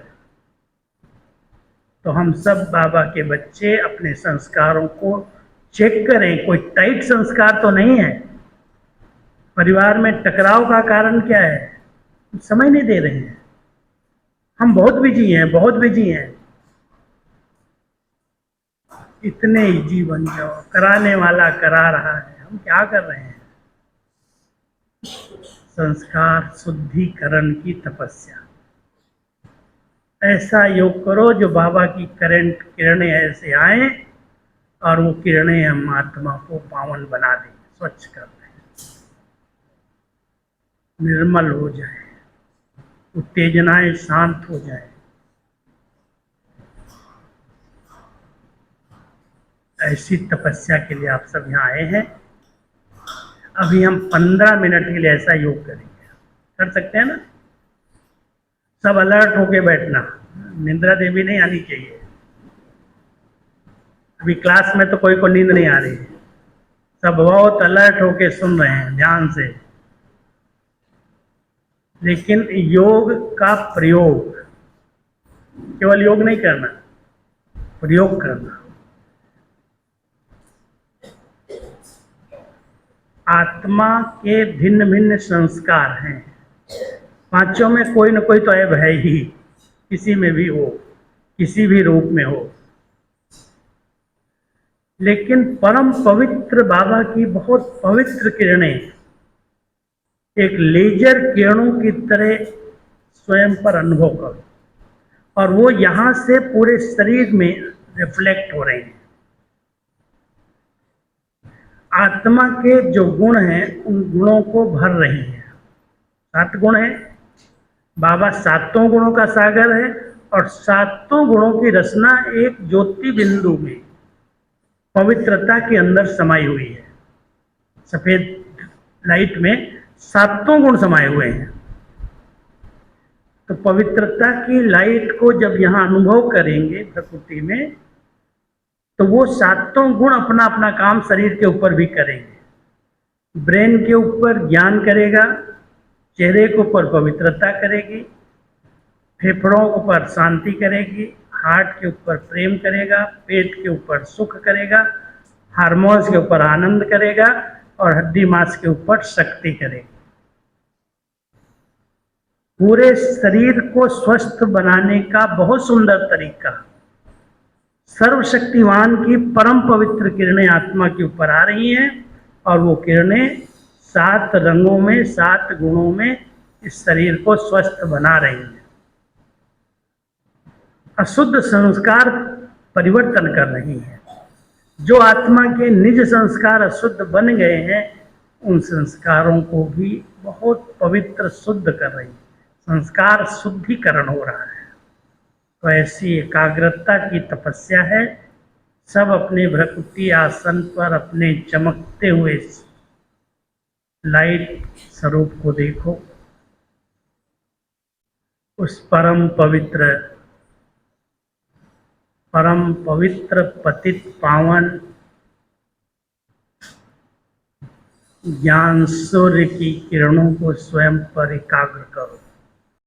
तो हम सब बाबा के बच्चे अपने संस्कारों को चेक करें, कोई टाइट संस्कार तो नहीं है। परिवार में टकराव का कारण क्या है? समय नहीं दे रहे हैं, हम बहुत बिजी हैं, बहुत बिजी हैं। इतने इजी बन जाओ, कराने वाला करा रहा है, हम क्या कर रहे हैं? संस्कार शुद्धिकरण की तपस्या। ऐसा योग करो जो बाबा की करंट किरणें ऐसे आए और वो किरणें हम आत्मा को पावन बना दें, स्वच्छ कर दें, निर्मल हो जाए, उत्तेजनाएं शांत हो जाए। ऐसी तपस्या के लिए आप सब यहाँ आए हैं। अभी हम 15 मिनट के लिए ऐसा योग करेंगे, कर सकते हैं ना? सब अलर्ट होके बैठना, निंद्रा देवी नहीं आनी चाहिए। अभी क्लास में तो कोई को नींद नहीं आ रही है, सब बहुत अलर्ट होके सुन रहे हैं ध्यान से। लेकिन योग का प्रयोग, केवल योग नहीं करना, प्रयोग करना। आत्मा के भिन्न भिन्न संस्कार हैं, पांचों में कोई न कोई तो ऐब है ही, किसी में भी हो, किसी भी रूप में हो। लेकिन परम पवित्र बाबा की बहुत पवित्र किरणें एक लेजर किरणों की तरह स्वयं पर अनुभव करो, और वो यहां से पूरे शरीर में रिफ्लेक्ट हो रही है। आत्मा के जो गुण हैं उन गुणों को भर रही है। 7 गुण हैं, बाबा 7 गुणों का सागर है और 7 गुणों की रचना एक ज्योति बिंदु में पवित्रता के अंदर समाई हुई है। सफेद लाइट में 7 गुण समाये हुए हैं। तो पवित्रता की लाइट को जब यहाँ अनुभव करेंगे प्रकृति में, तो वो 7 गुण अपना अपना काम शरीर के ऊपर भी करेंगे। ब्रेन के ऊपर ज्ञान करेगा, चेहरे के ऊपर पवित्रता करेगी, फेफड़ों के ऊपर शांति करेगी, हार्ट के ऊपर प्रेम करेगा, पेट के ऊपर सुख करेगा, हार्मोन्स के ऊपर आनंद करेगा और हड्डी मांस के ऊपर शक्ति करेगी। पूरे शरीर को स्वस्थ बनाने का बहुत सुंदर तरीका, सर्वशक्तिवान की परम पवित्र किरणें आत्मा के ऊपर आ रही हैं और वो किरणें 7 रंगों में, 7 गुणों में इस शरीर को स्वस्थ बना रही हैं। अशुद्ध संस्कार परिवर्तन कर रही है। जो आत्मा के निज संस्कार अशुद्ध बन गए हैं, उन संस्कारों को भी बहुत पवित्र शुद्ध कर रही है। संस्कार शुद्धिकरण हो रहा है। तो ऐसी एकाग्रता की तपस्या है। सब अपने भ्रकुटी आसन पर अपने चमकते हुए लाइट स्वरूप को देखो। उस परम पवित्र पतित पावन ज्ञान सूर्य की किरणों को स्वयं पर एकाग्र करो।